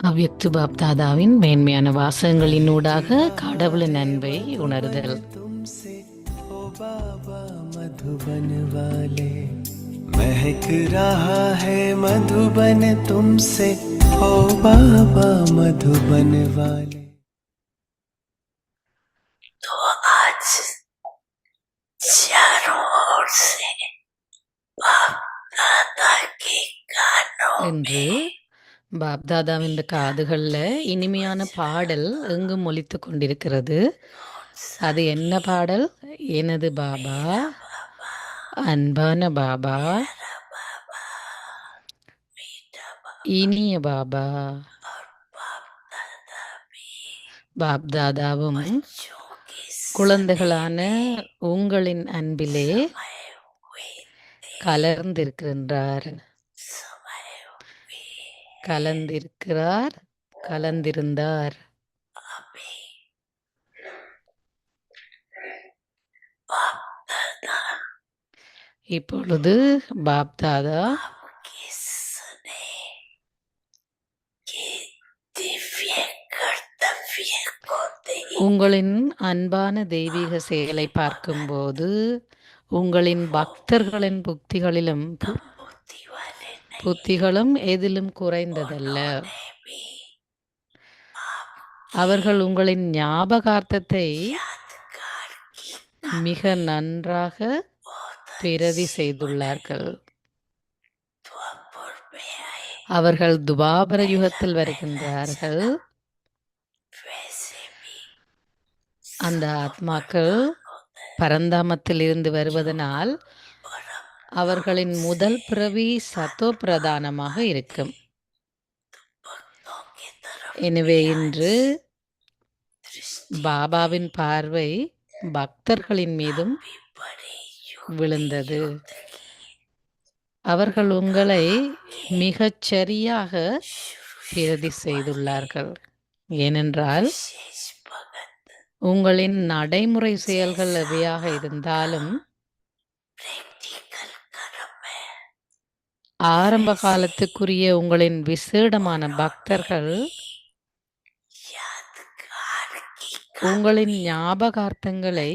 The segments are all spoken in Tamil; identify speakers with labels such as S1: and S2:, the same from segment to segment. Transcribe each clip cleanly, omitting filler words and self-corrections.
S1: அவ்யக்த பாப்தாதாவின் மேன்மையான வாசகங்களினூடாக கடவுளின் அன்பை உணர்தல்.
S2: मधुबन वाले महक रहा है मधुबन तुमसे ओ बाबा मधुबन वाले।
S3: तो आज चारों ओर से बाप-दादा के कानों
S1: என்று பாப்தாதாவின் காதுகளில் இனிமையான பாடல் எங்கும் ஒலித்து கொண்டிருக்கிறது. அது என்ன பாடல்? எனது பாபா, அன்பான பாபா, இனிய பாபா. பாப்தாதாவும் குழந்தைகளான உங்களின் அன்பிலே கலர்ந்திருக்கின்றார், கலந்திருக்கிறார், கலந்திருந்தார். இப்பொழுது பாப்தாதா உங்களின் அன்பான தெய்வீக செயலை பார்க்கும்போது உங்களின் பக்தர்களின் புத்திகளும் எதிலும் குறைந்ததல்ல. அவர்கள் உங்களின் ஞாபகார்த்தத்தை மிக நன்றாக பிரதி செய்துள்ளார்கள். அவர்கள் துவாபர யுகத்தில் வருகின்றார்கள். அந்த ஆத்மாக்கள் பரந்தாமத்தில் இருந்து வருவதனால் அவர்களின் முதல் பிறவி சத்தோ பிரதானமாக இருக்கும். எனவே இன்று பாபாவின் பார்வை பக்தர்களின் மீதும் விழுந்தது. அவர்கள் உங்களை மிகச் சரியாக பிரதி செய்துள்ளார்கள். ஏனென்றால் உங்களின் நடைமுறை செயல்கள் எவையாக இருந்தாலும் ஆரம்ப காலத்துக்குரிய உங்களின் விசேடமான பக்தர்கள் உங்களின் ஞாபகார்த்தங்களை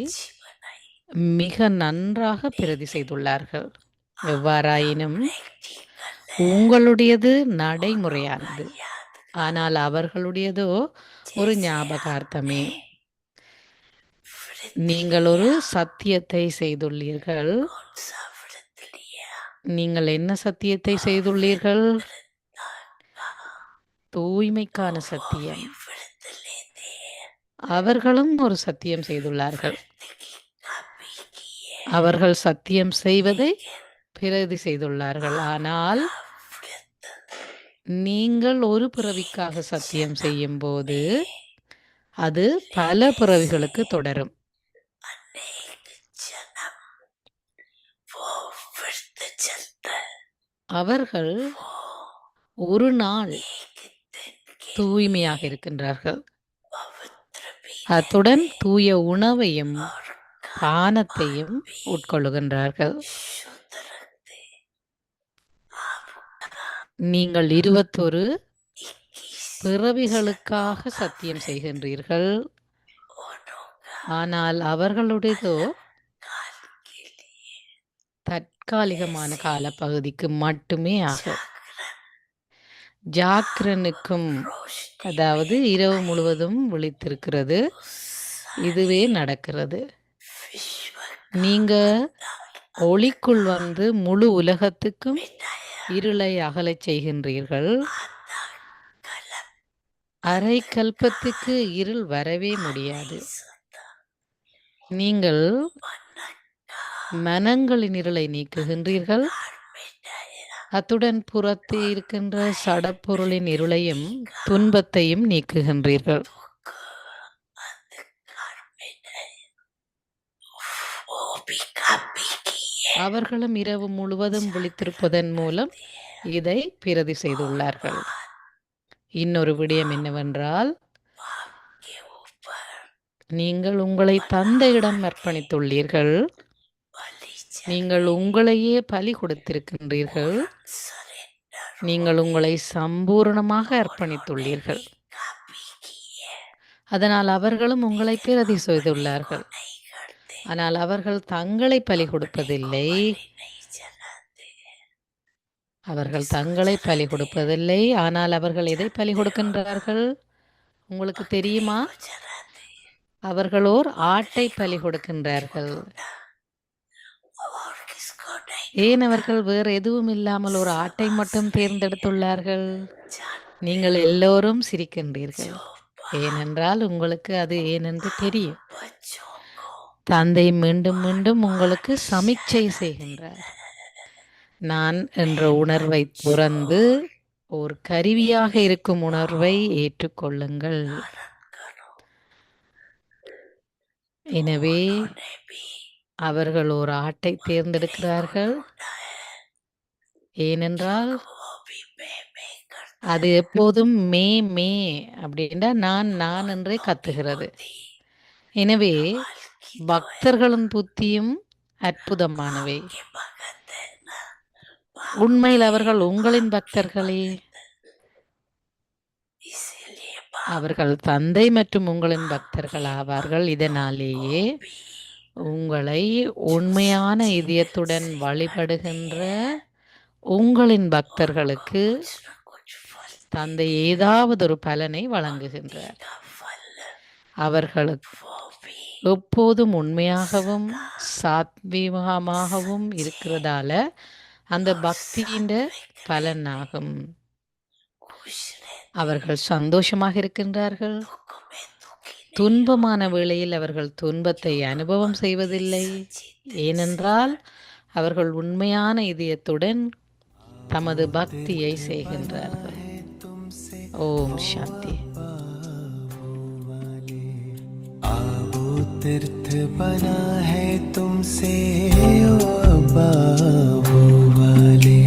S1: மிக நன்றாக பிரதி செய்துள்ளார்கள். எவ்வாறாயினும் உங்களுடையது நடைமுறையானது, ஆனால் அவர்களுடையதோ ஒரு ஞாபகார்த்தமே. நீங்கள் ஒரு சத்தியத்தை செய்துள்ளீர்கள். நீங்கள் என்ன சத்தியத்தை செய்துள்ளீர்கள்? தூய்மைக்கான சத்தியம். அவர்களும் ஒரு சத்தியம் செய்துள்ளார்கள். அவர்கள் சத்தியம் செய்வதை பிரதி செய்துள்ளார்கள். ஆனால் நீங்கள் ஒரு பிறவிக்காக சத்தியம் செய்யும் போது அது பல பிறவிகளுக்கு தொடரும். அவர்கள் ஒரு நாள் தூய்மையாக இருக்கின்றார்கள். அத்துடன் தூய உணவையும் பானத்தையும் உட்கொள்ளுகின்றார்கள். நீங்கள் 21 பிறவிகளுக்காக சத்தியம் செய்கின்றீர்கள். ஆனால் அவர்களுடையதோ தற்காலிகமான காலப்பகுதிக்கு மட்டுமே ஆகும். ஜாக்கிரனுக்கும், அதாவது இரவு முழுவதும் விழித்திருக்கிறது, இதுவே நடக்கிறது. நீங்க ஒளிக்குள் வந்து முழு உலகத்துக்கும் இருளை அகலச் செய்கின்றீர்கள். அரை கல்பத்துக்கு இருள் வரவே முடியாது. நீங்கள் மனங்களின் இருளை நீக்குகின்றீர்கள். அத்துடன் புறத்தே இருக்கின்ற சடப்பொருளின் இருளையும் துன்பத்தையும் நீக்குகின்றீர்கள். அவர்களும் இரவு முழுவதும் விழித்திருப்பதன் மூலம் இதை பிரதி செய்துள்ளார்கள். இன்னொரு விடயம் என்னவென்றால், நீங்கள் உங்களை தந்தையிடம் அர்ப்பணித்துள்ளீர்கள். நீங்கள் உங்களையே பலி கொடுத்திருக்கின்றீர்கள். நீங்கள் உங்களை சம்பூர்ணமாக அர்ப்பணித்துள்ளீர்கள்.
S3: का भी किए
S1: அதனால் அவர்களும் உங்களை பிரதி செய்துள்ளார்கள்.
S3: नहीं करते,
S1: ஆனால் அவர்கள் தங்களை பலி கொடுப்பதில்லை.
S3: नहीं जलाते,
S1: அவர்கள் தங்களை பலி கொடுப்பதில்லை. ஆனால் அவர்கள் எதை பலி கொடுக்கின்றார்கள்? உங்களுக்கு தெரியுமா?
S3: जलाते
S1: அவர்கள் ஓர் ஆட்டை பலி கொடுக்கின்றார்கள்.
S3: और किसको नहीं
S1: ஏன் அவர்கள் வேறு எதுவும் இல்லாமல் ஒரு ஆட்டை மட்டும் தேர்ந்தெடுத்துள்ளார்கள்? நீங்கள் எல்லோரும் சிரிக்கின்றீர்கள். ஏனென்றால் உங்களுக்கு அது ஏனென்று தெரியும்.
S3: बच्चों को
S1: தந்தை மீண்டும் மீண்டும் உங்களுக்கு சமிக்சை செய்கின்றார். நான் என்ற உணர்வை துறந்து ஒரு கருவியாக இருக்கும் உணர்வை ஏற்றுக்கொள்ளுங்கள்.
S3: करो,
S1: எனவே
S3: उन्हें भी
S1: அவர்கள் ஒரு ஆட்டை தேர்ந்தெடுக்கிறார்கள். ஏனென்றால்
S3: वो भी मैं करता
S1: அது எப்போதும் மே மே அப்படின்னா நான் என்றே கத்துகிறது. எனவே பக்தர்களின் புத்தியும் அற்புதமானவை.
S3: के भगत है ना,
S1: உண்மையில் அவர்கள் உங்களின் பக்தர்களே.
S3: इसीलिए
S1: அவர்கள் தந்தை மற்றும் உங்களின் பக்தர்கள் ஆவார்கள். இதனாலேயே உங்களை உண்மையான இதயத்துடன் வழிபடுகின்ற உங்களின் பக்தர்களுக்கு
S3: कुछ फल
S1: தந்தை ஏதாவது ஒரு பலனை வழங்குகின்றார்.
S3: का फल
S1: அவர்களுக்கு
S3: वो भी
S1: எப்போதும் உண்மையாகவும் சாத்வீகமாகவும் இருக்கிறதால அந்த பக்தியின் பலனாகும்.
S3: खुश रहते,
S1: அவர்கள் சந்தோஷமாக இருக்கின்றார்கள்.
S3: दुख में दुखी
S1: துன்பமான வேளையில் அவர்கள் துன்பத்தை அனுபவம் செய்வதில்லை. ஏனென்றால் அவர்கள் உண்மையான இதயத்துடன் தமது பக்தியை செய்கின்றார்கள். ஓம் சாந்தி.
S2: आबो तीर्थ बना है तुमसे ओ बाबू वाले,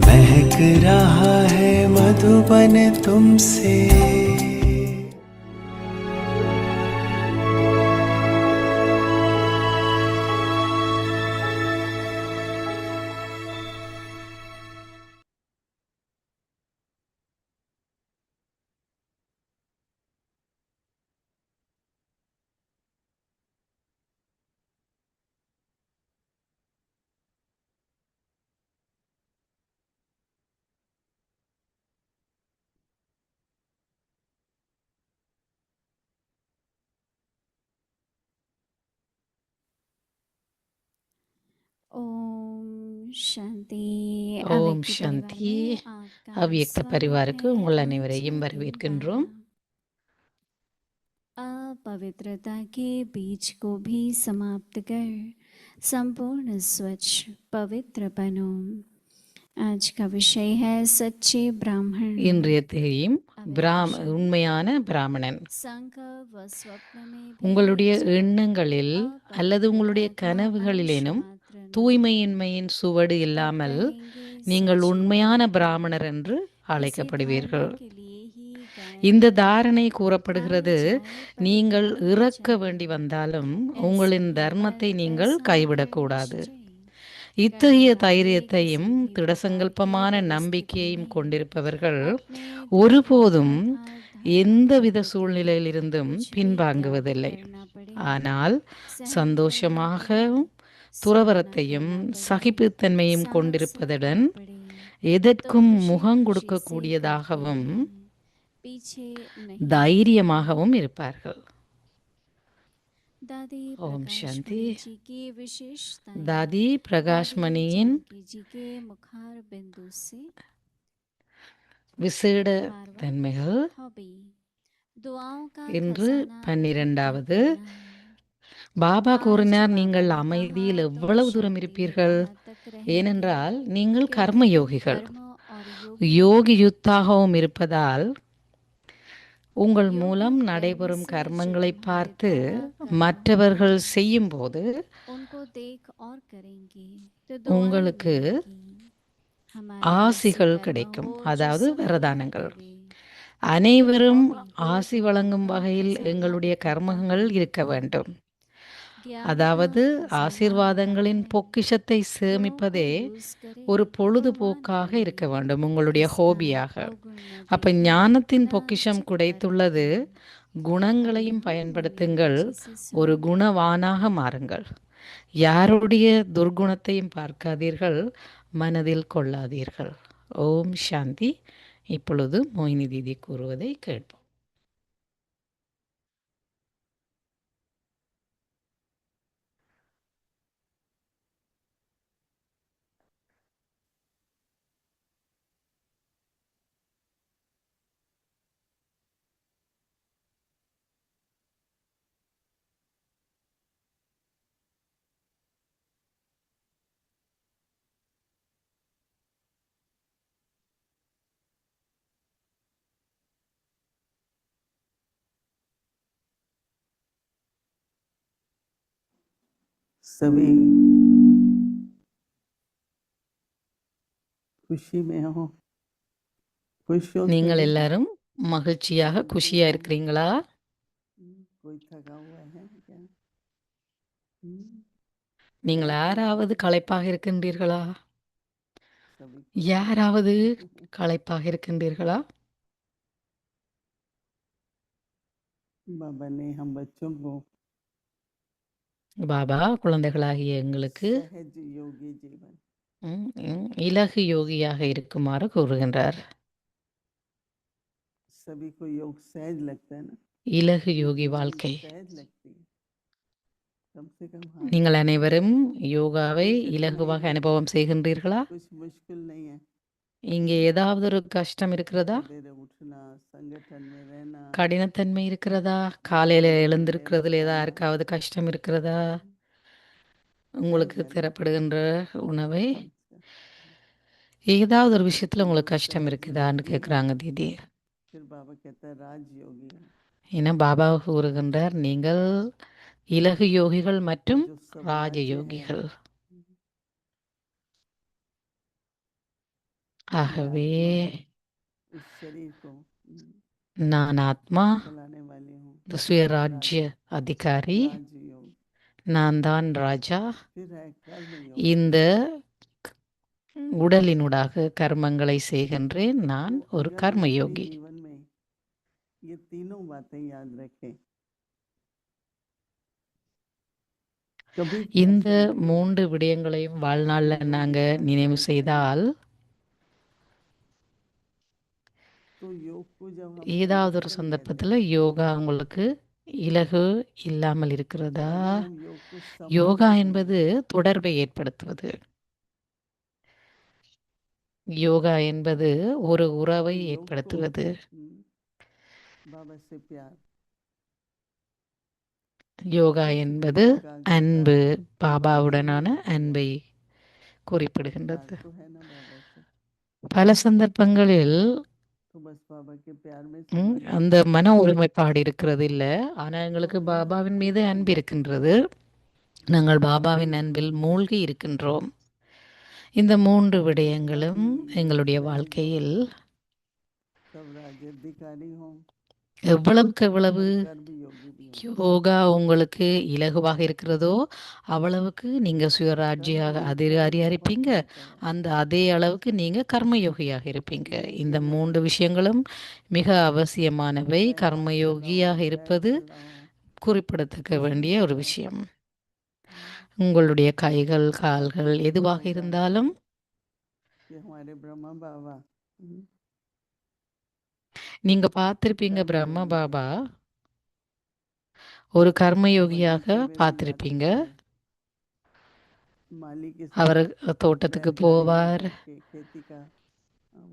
S2: महक रहा है मधुबन तुमसे।
S4: ஓம் சாந்தி.
S1: ஓம் சாந்தி. அவ்யக்த பரிவாருக்கு உங்கள் அனைவரையும் வரவேற்கின்றோம்.
S4: अपवित्रता के बीज को भी समाप्त कर संपूर्ण स्वच्छ पवित्र बनो। आज का विषय है सच्चे ब्राह्मण।
S1: இன்றைய தேயும் உண்மையான பிராமணன்.
S4: संकल्प व स्वप्न में
S1: உங்களுடைய எண்ணங்களில் அல்லது உங்களுடைய கனவுகளிலேனும் தூய்மையின்மையின் சுவடு இல்லாமல் நீங்கள் உண்மையான பிராமணர் என்று அழைக்கப்படுவீர்கள். இந்த தாரணை கூறப்படுகிறது, நீங்கள் இறக்க வேண்டி வந்தாலும் உங்களின் தர்மத்தை நீங்கள் கைவிடக்கூடாது. இத்தகைய தைரியத்தையும் திடசங்கல்பமான நம்பிக்கையையும் கொண்டிருப்பவர்கள் ஒருபோதும் எந்தவித சூழ்நிலையிலிருந்தும் பின்வாங்குவதில்லை. ஆனால் சந்தோஷமாகவும் துறவரத்தையும் சகிப்புத்தன்மையும் கொண்டிருப்பதுடன் எதற்கும் முகம் கொடுக்கக்கூடியதாகவும் தைரியமாகவும் இருப்பார்கள். ஓம் சாந்தி. தாதி பிரகாஷ்மணியின் விசேட தன்மைகள் இன்று 12வது. பாபா கூறினார், நீங்கள் அமைதியில் எவ்வளவு தூரம் இருப்பீர்கள்? ஏனென்றால் நீங்கள் கர்மயோகிகள். யோகி யுத்தாகவும் இருப்பதால் உங்கள் மூலம் நடைபெறும் கர்மங்களை பார்த்து மற்றவர்கள் செய்யும் போது உங்களுக்கு ஆசிகள் கிடைக்கும், அதாவது வரதானங்கள். அனைவரும் ஆசி வழங்கும் வகையில் எங்களுடைய கர்மங்கள் இருக்க வேண்டும்.
S4: ज्ञान का
S1: அதாவது
S4: खजाना
S1: ஆசீர்வாதங்களின்
S4: बढ़ाए
S1: பொக்கிஷத்தை
S4: गुणों को
S1: சேமிப்பதே
S4: यूज करे
S1: ஒரு
S4: तो
S1: பொழுதுபோக்காக
S4: महान
S1: இருக்க
S4: बने
S1: வேண்டும், உங்களுடைய
S4: इसका
S1: ஹோபியாக.
S4: अवगुण न
S1: அப்ப
S4: देखो
S1: ஞானத்தின்
S4: न
S1: பொக்கிஷம்
S4: चित्त
S1: குடைத்துள்ளது,
S4: रखे।
S1: குணங்களையும்
S4: अभी मेरी
S1: பயன்படுத்துங்கள்,
S4: रुचि से
S1: ஒரு
S4: सुनो।
S1: குணவானாக மாறுங்கள். யாருடைய துர்குணத்தையும் பார்க்காதீர்கள், மனதில் கொள்ளாதீர்கள். ஓம் சாந்தி. இப்பொழுது மோயினி தீதி கூறுவதை கேட்போம்.
S5: सभी खुशी में हो, खुशियों से
S1: நீங்கள் எல்லாரும் மகிழ்ச்சியாக குஷியா இருக்கிறீங்களா?
S5: कोई थका हुआ है क्या?
S1: நீங்கள் யாராவது களைப்பாக இருக்கின்றீர்களா?
S5: सभी
S1: யாராவது களைப்பாக இருக்கின்றீர்களா?
S5: बाबा ने हम बच्चों को
S1: பாபா குழந்தைகளாகிய எங்களுக்கு
S5: सहज योगी जीवन,
S1: இலகு யோகியாக இருக்குமாறு கூறுகின்றார்.
S5: सभी को योग सहज लगता है ना,
S1: இலகு
S5: ये
S1: யோகி
S5: जीवन
S1: வாழ்க்கை.
S5: सहज लगती है कम से कम।
S1: நீங்கள் அனைவரும் யோகாவை இலகுவாக அனுபவம் செய்கின்றீர்களா?
S5: कुछ मुश्किल नहीं है,
S1: இங்கே ஏதாவது ஒரு கஷ்டம் இருக்கிறதா?
S5: सवेरे उठना, संगठन में रहना,
S1: கடினத்தன்மை இருக்கிறதா? காலையில எழுந்திருக்கிறதுல யாருக்காவது கஷ்டம் இருக்கிறதா? உங்களுக்கு தரப்படுகின்ற உணவை ஏதாவது ஒரு விஷயத்துல உங்களுக்கு கஷ்டம் இருக்குதான்னு கேட்குறாங்க தீதி.
S5: फिर बाबा कहता है राजयोगी हो,
S1: ஏன்னா பாபா கூறுகின்றார், நீங்கள் இலகு யோகிகள் மற்றும்
S5: जो सब
S1: ராஜ
S5: राज्य है,
S1: யோகிகள்.
S5: मैं
S1: ஆகவே
S5: इस शरीर को
S1: நான் ஆத்மா,
S5: चलाने वाली हूँ,
S1: இந்த சுயராஜ்ய அதிகாரி,
S5: राजयोग।
S1: நான் தான் ராஜா.
S5: फिर है कर्म योग,
S1: இந்த உடலினூடாக கர்மங்களை செய்கின்றேன், நான் ஒரு
S5: अगर
S1: கர்ம
S5: हम अपने
S1: யோகி.
S5: जीवन में ये तीनों बातें याद रखें, कभी
S1: இந்த
S5: कैसे भी
S1: 3 விடயங்களையும் வாழ்நாள்ல நாங்க நினைவு செய்தால்,
S5: तो योग को जब हम
S1: ஏதாவது ஒரு
S5: संगठन कहते
S1: சந்தர்ப்பத்துல யோகா உங்களுக்கு இலகு இல்லாமல்
S5: हैं,
S1: இருக்கிறதா?
S5: अगर हम योग को
S1: யோகா
S5: संबंध
S1: என்பது தொடர்பை ஏற்படுத்துவது. யோகா என்பது ஒரு உறவை
S5: योग को
S1: ஏற்படுத்துவது.
S5: बाबा से प्यार,
S1: யோகா
S5: कुछ
S1: என்பது
S5: एकाग्रता,
S1: அன்பு,
S5: तो बाबा से
S1: பாபாவுடனான
S5: योग किया।
S1: அன்பை
S5: प्यार
S1: குறிப்பிடுகின்றது.
S5: तो है ना बाबा से,
S1: பல சந்தர்ப்பங்களில்
S5: तो बस बाबा के प्यार में
S1: ம்,
S5: समाधि
S1: அந்த மன ஒருமைப்பாடு இருக்கிறது இல்ல. ஆனா எங்களுக்கு பாபாவின் மீது அன்பு இருக்கின்றது. நாங்கள் பாபாவின் அன்பில் மூழ்கி இருக்கின்றோம். இந்த 3 விடயங்களும் எங்களுடைய வாழ்க்கையில்
S5: सब राज्याधिकारी हों,
S1: எவ்வளவுக்கு எவ்வளவு
S5: कर्म योगी भी हों,
S1: யோகா உங்களுக்கு இலகுவாக இருக்கிறதோ அவ்வளவுக்கு நீங்க சுயராஜ்யாக அதிகாரியா இருப்பீங்க. அந்த அதே அளவுக்கு நீங்க கர்மயோகியாக இருப்பீங்க. இந்த 3 விஷயங்களும் மிக அவசியமானவை. கர்மயோகியாக இருப்பது குறிப்பிடத்தக்க வேண்டிய ஒரு விஷயம். உங்களுடைய கைகள், கால்கள் எதுவாக இருந்தாலும்
S5: कि हमारे ब्रह्मा बाबा
S1: நீங்க பார்த்திருப்பீங்க, பிரம்ம பாபா ஒரு கர்மயோகியாக பார்த்திருப்பீங்க.
S5: माली के
S1: அவர் தோட்டத்துக்கு போவார்,
S5: खेती का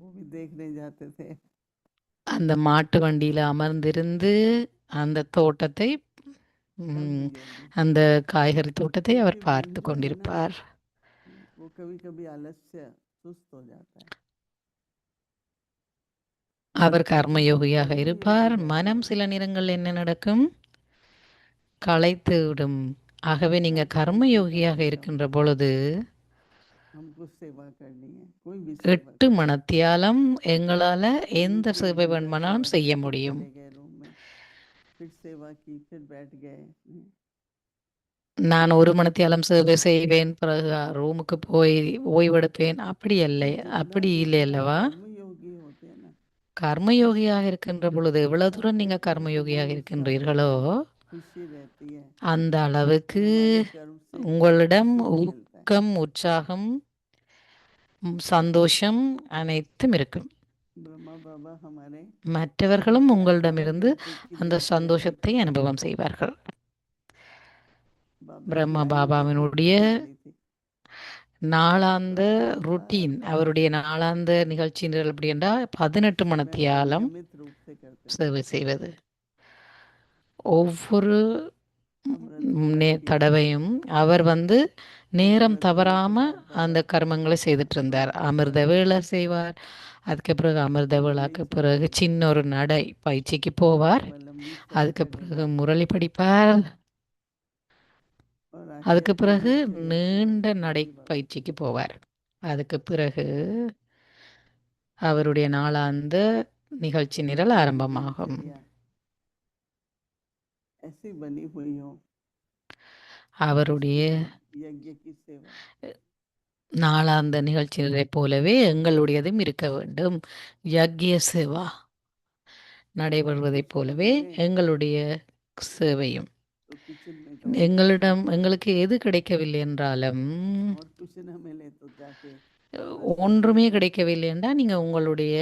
S5: वो भी देखने जाते थे,
S1: அந்த மாட்டு வண்டியில அமர்ந்திருந்து அந்த தோட்டத்தை அந்த காய்கறி தோட்டத்தை அவர் பார்த்து கொண்டிருப்பார்.
S5: वो कभी कभी आलस्य सुस्त हो जाता है,
S1: அவர் கர்மயோகியாக இருப்பார். மனம் சில நேரங்கள் என்ன நடக்கும், களைத்து விடும். ஆகவே நீங்க கர்மயோகியாக இருக்கின்ற பொழுது
S5: हमको सेवा करनी है, कोई भी
S1: 8 மணத்தியாலம் எங்களால எந்த சேவை வேண்டுமானாலும் செய்ய முடியும்.
S5: चले गए रूम में, फिर सेवा की, फिर बैठ गए,
S1: நான் 1 மணித்தியாலம் சேவை செய்வேன், பிறகு ரூமுக்கு போய் ஓய்வெடுப்பேன். அப்படி இல்லை,
S5: ज्यादा
S1: அப்படி இல்லை
S5: जितना
S1: அல்லவா?
S5: कर्मयोगी होते हैं ना,
S1: கர்மயோகியாக இருக்கின்ற பொழுது, எவ்வளவு
S5: तब
S1: தூரம் நீங்க
S5: ऐसे ऐसे
S1: கர்மயோகியாக
S5: मूड उत्साह
S1: இருக்கின்றீர்களோ,
S5: रहता है, खुशी रहती है,
S1: அந்த
S5: तो
S1: அளவுக்கு
S5: हमारे कर्म से
S1: உங்களிடம்
S5: सुख मिलता है।
S1: ஊக்கம், உற்சாகம், சந்தோஷம் அனைத்தும் இருக்கும்.
S5: ब्रह्मा बाबा हमारे
S1: மற்றவர்களும்
S5: क्या
S1: உங்களிடமிருந்து
S5: थे की
S1: அந்த
S5: दिनचर्या
S1: சந்தோஷத்தை
S5: कैसी थी?
S1: அனுபவம் செய்வார்கள்.
S5: बाबा की
S1: பிரம்ம
S5: आयु कितनी
S1: பாபாவினுடைய
S5: शक्तिशाली थी।
S1: நாளாந்த
S5: तो हर
S1: ருட்டீன்,
S5: बार
S1: அவருடைய நாளாந்த நிகழ்ச்சி நிரல் எப்படி என்றால் 18
S5: समय पर
S1: மணித்தியாலம்
S5: नियमित रूप से करते थे।
S1: சேவை செய்வது. ஒவ்வொரு
S5: अमृत वेला किया,
S1: தடவையும் அவர் நேரம்
S5: अमृत वेले के
S1: தவறாம
S5: बाद
S1: அந்த
S5: बाबा
S1: கர்மங்களை செய்துட்டு இருந்தார்.
S5: बाबा
S1: அமிர்த
S5: करते
S1: வேளை
S5: थे,
S1: செய்வார். அதுக்கு பிறகு அமிர்த
S5: मुरली
S1: வேளாக்கு
S5: सुनते
S1: பிறகு
S5: थे,
S1: சின்ன ஒரு நடை பயிற்சிக்கு போவார்.
S5: बाबा लंबी
S1: அதுக்கு
S5: सत्संग
S1: பிறகு
S5: करते थे,
S1: முரளி படிப்பார்.
S5: और
S1: அதுக்கு
S5: आखिर
S1: பிறகு
S5: एक जगह से
S1: நீண்ட நடை
S5: मुरली बाबा
S1: பயிற்சிக்கு போவார். அதுக்கு பிறகு அவருடைய நாளாந்த நிகழ்ச்சி நிரல்
S5: हमारी
S1: ஆரம்பமாகும்.
S5: दिनचर्या ऐसी बनी हुई हो,
S1: அவருடைய
S5: यज्ञ की सेवा,
S1: நாளாந்த நிகழ்ச்சி நிரலை போலவே எங்களுடையதும் இருக்க வேண்டும். யக்ய சேவா நடைபெறுவதைப் போலவே
S5: मिले
S1: எங்களுடைய சேவையும்.
S5: तो किचन में जाओ,
S1: எங்களுக்கு எது கிடைக்கவில்லை என்றாலும்,
S5: और कुछ न मिले तो जाके
S1: ஒன்றுமே கிடைக்கவில்லை என்றால் நீங்கள் உங்களுடைய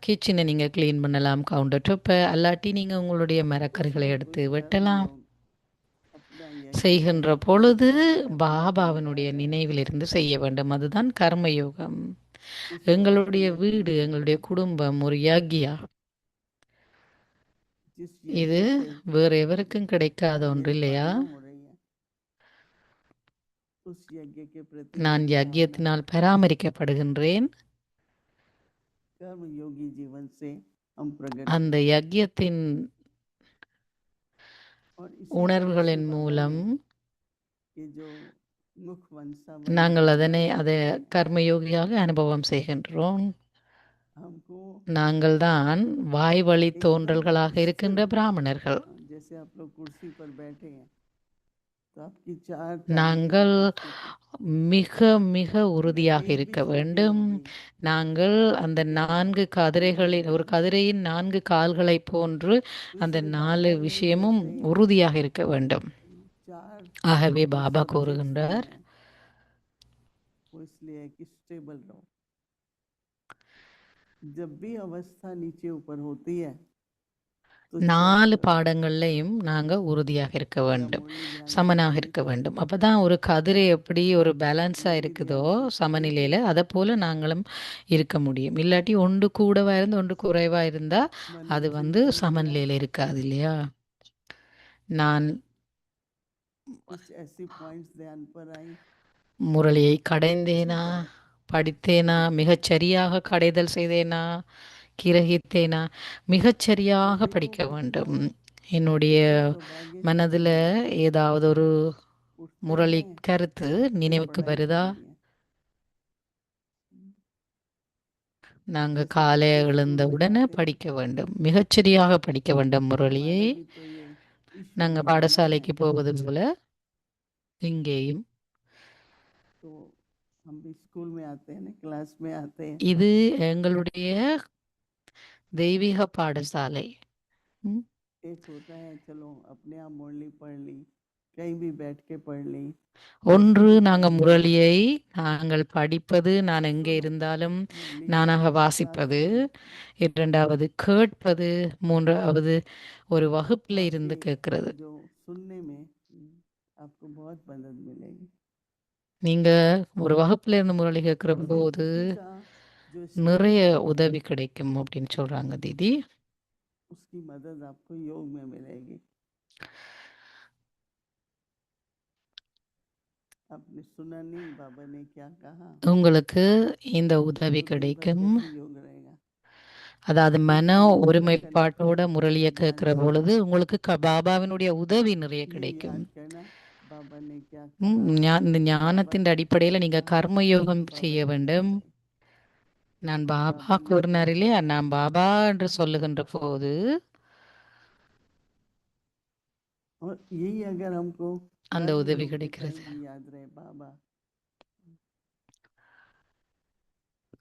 S1: கிச்சனை நீங்கள் க்ளீன் பண்ணலாம், கவுண்டர் டாப்பை, அல்லாட்டி நீங்கள் உங்களுடைய மரக்கறிகளை எடுத்து வெட்டலாம்.
S5: अपना यज्ञ
S1: செய்கின்ற பொழுது பாபாவினுடைய நினைவிலிருந்து செய்ய வேண்டும். அதுதான் கர்மயோகம். எங்களுடைய வீடு, எங்களுடைய குடும்பம் ஒரு யாகியா.
S5: जिस
S1: இது
S5: यज्ञ से
S1: வேற எவருக்கும் கிடைக்காத ஒன்று இல்லையா?
S5: पालना हो रही है, उस यज्ञ के प्रति
S1: நான்
S5: हमें अपना
S1: யக்யத்தினால் பராமரிக்கப்படுகின்றேன்.
S5: कर्म योगी जीवन से हम प्रकट
S1: அந்த யக்யத்தின்
S5: और इसी तरह से
S1: உணர்வுகளின்
S5: बाबा
S1: மூலம்
S5: ने ये जो मुख वंशा
S1: நாங்கள்
S5: बनाई
S1: அதை கர்மயோகியாக அனுபவம் செய்கின்றோம்.
S5: हमको
S1: நாங்கள் தான் வாய் வழி
S5: एकदम
S1: தோன்றல்களாக
S5: स्थिर,
S1: இருக்கின்ற பிராமணர்கள்.
S5: जैसे आप लोग कुर्सी पर बैठे हैं तो आपकी चार
S1: நாங்கள்
S5: टांगें
S1: மிக மிக உறுதியாக
S5: एक भी
S1: இருக்க
S5: छोटी
S1: வேண்டும்.
S5: होगी,
S1: நாங்கள் அந்த 4 கதிரைகளில் ஒரு கதிரையின் 4 கால்களைப் போன்று அந்த
S5: दूसरे
S1: 4
S5: बाबा ने
S1: விஷயமும்
S5: जैसे
S1: உறுதியாக இருக்க வேண்டும்.
S5: चार
S1: ஆகவே
S5: जो
S1: பாபா
S5: subjects
S1: கூறுகின்றார்,
S5: दिए हैं, वो इसलिए है कि स्टेबल रहो। जब भी अवस्था नीचे ऊपर होती है तो
S1: 4
S5: check करो,
S1: பாடங்கள்லையும் நாங்கள் உறுதியாக இருக்க
S5: क्या
S1: வேண்டும்,
S5: मुरली ध्यान
S1: சமனாக
S5: करनी
S1: இருக்க
S5: चाहिए,
S1: வேண்டும். அப்போ தான் ஒரு கதிரை எப்படி ஒரு பேலன்ஸாக
S5: मुरली
S1: இருக்குதோ
S5: ध्यान से
S1: சமநிலையில், அதை போல் நாங்களும் இருக்க முடியும். இல்லாட்டி ஒன்று கூடவாக இருந்து ஒன்று குறைவாக இருந்தால்
S5: मन
S1: அது
S5: में चिंतन किया,
S1: சமநிலையில் இருக்காது இல்லையா? நான்
S5: कुछ ऐसी पॉइंट्स ध्यान पर आई,
S1: முரளியை
S5: अच्छी
S1: கடைந்தேனா,
S5: तरह
S1: படித்தேனா, மிகச்சரியாக கடைதல் செய்தேனா, கிரகித்தேனா, மிகச்சரியாக
S5: मुझे वो
S1: படிக்க
S5: कुछ
S1: வேண்டும்.
S5: जो
S1: என்னுடைய
S5: सौभाग्यशाली
S1: மனதில்
S5: हैं,
S1: ஏதாவது ஒரு
S5: उठते
S1: முரளி
S5: हैं
S1: கருத்து
S5: तो
S1: நினைவுக்கு
S5: पढ़ाई
S1: வருதா?
S5: करनी है।
S1: நாங்கள்
S5: जैसे
S1: காலை
S5: बच्चे स्कूल
S1: எழுந்த
S5: में
S1: உடனே
S5: जाते हैं,
S1: படிக்க வேண்டும், மிகச்சரியாக படிக்க வேண்டும் முரளியை.
S5: हमारा भी तो ये ईश्वर
S1: நாங்கள்
S5: भावना है,
S1: பாடசாலைக்கு போவது போல இங்கேயும்
S5: तो हम भी स्कूल में आते हैं ना, क्लास में आते हैं,
S1: இது எங்களுடைய தெய்வீக பாடசாலை. ம்.
S5: एक होता है चलो अपने आप मुरली पढ़ ली, कहीं भी बैठ के पढ़ ली,
S1: ஒன்று
S5: जैसे भी
S1: நாங்கள்
S5: पढ़ ली,
S1: முரளியை நாங்கள் படிப்பது, நான் எங்கே
S5: सुनो,
S1: இருந்தாலும்
S5: मुरली
S1: நானாக
S5: क्लास
S1: வாசிப்பது,
S5: में,
S1: இரண்டாவது கேட்பது, மூன்றாவது ஒரு
S5: तो
S1: வகுப்பில் இருந்து
S5: आपके
S1: கேட்கிறது.
S5: जो सुनने में आपको बहुत मदद मिलेगी।
S1: நீங்கள் ஒரு வகுப்பில் இருந்து முரளி கேட்குற போது
S5: किसी का जो
S1: நிறைய
S5: स्ट्रगल है
S1: உதவி கிடைக்கும் அப்படின்னு சொல்கிறாங்க தீதி.
S5: उसकी मदद आपको योग में मिलेगी। आपने सुना नहीं बाबा ने क्या कहा,
S1: உங்களுக்கு இந்த உதவி
S5: तो दिन भर
S1: கிடைக்கும்.
S5: कैसे योग रहेगा,
S1: அதாவது மன
S5: बाबा का
S1: ஒருமைப்பாட்டோட
S5: कनेक्शन
S1: முரளியை
S5: ज्ञान
S1: கேட்குற
S5: से,
S1: பொழுது உங்களுக்கு பாபாவினுடைய உதவி நிறைய
S5: ये
S1: கிடைக்கும்.
S5: याद करना बाबा ने क्या
S1: ம்,
S5: कहा,
S1: இந்த
S5: बाबा
S1: ஞானத்தின்
S5: ने
S1: அடிப்படையில்
S5: क्या
S1: நீங்கள்
S5: कहा,
S1: கர்மயோகம்
S5: बाबा
S1: செய்ய
S5: ने
S1: வேண்டும்.
S5: बताई,
S1: நான் பாபா
S5: बाबा ने
S1: கூறினார்
S5: क्या
S1: இல்லையா,
S5: कहा,
S1: நான் பாபா என்று சொல்லுகின்ற போது
S5: और यही अगर हमको
S1: அந்த
S5: कर्म
S1: உதவி
S5: योग में
S1: கிடைக்கிறது.
S5: कहीं भी याद रहे बाबा,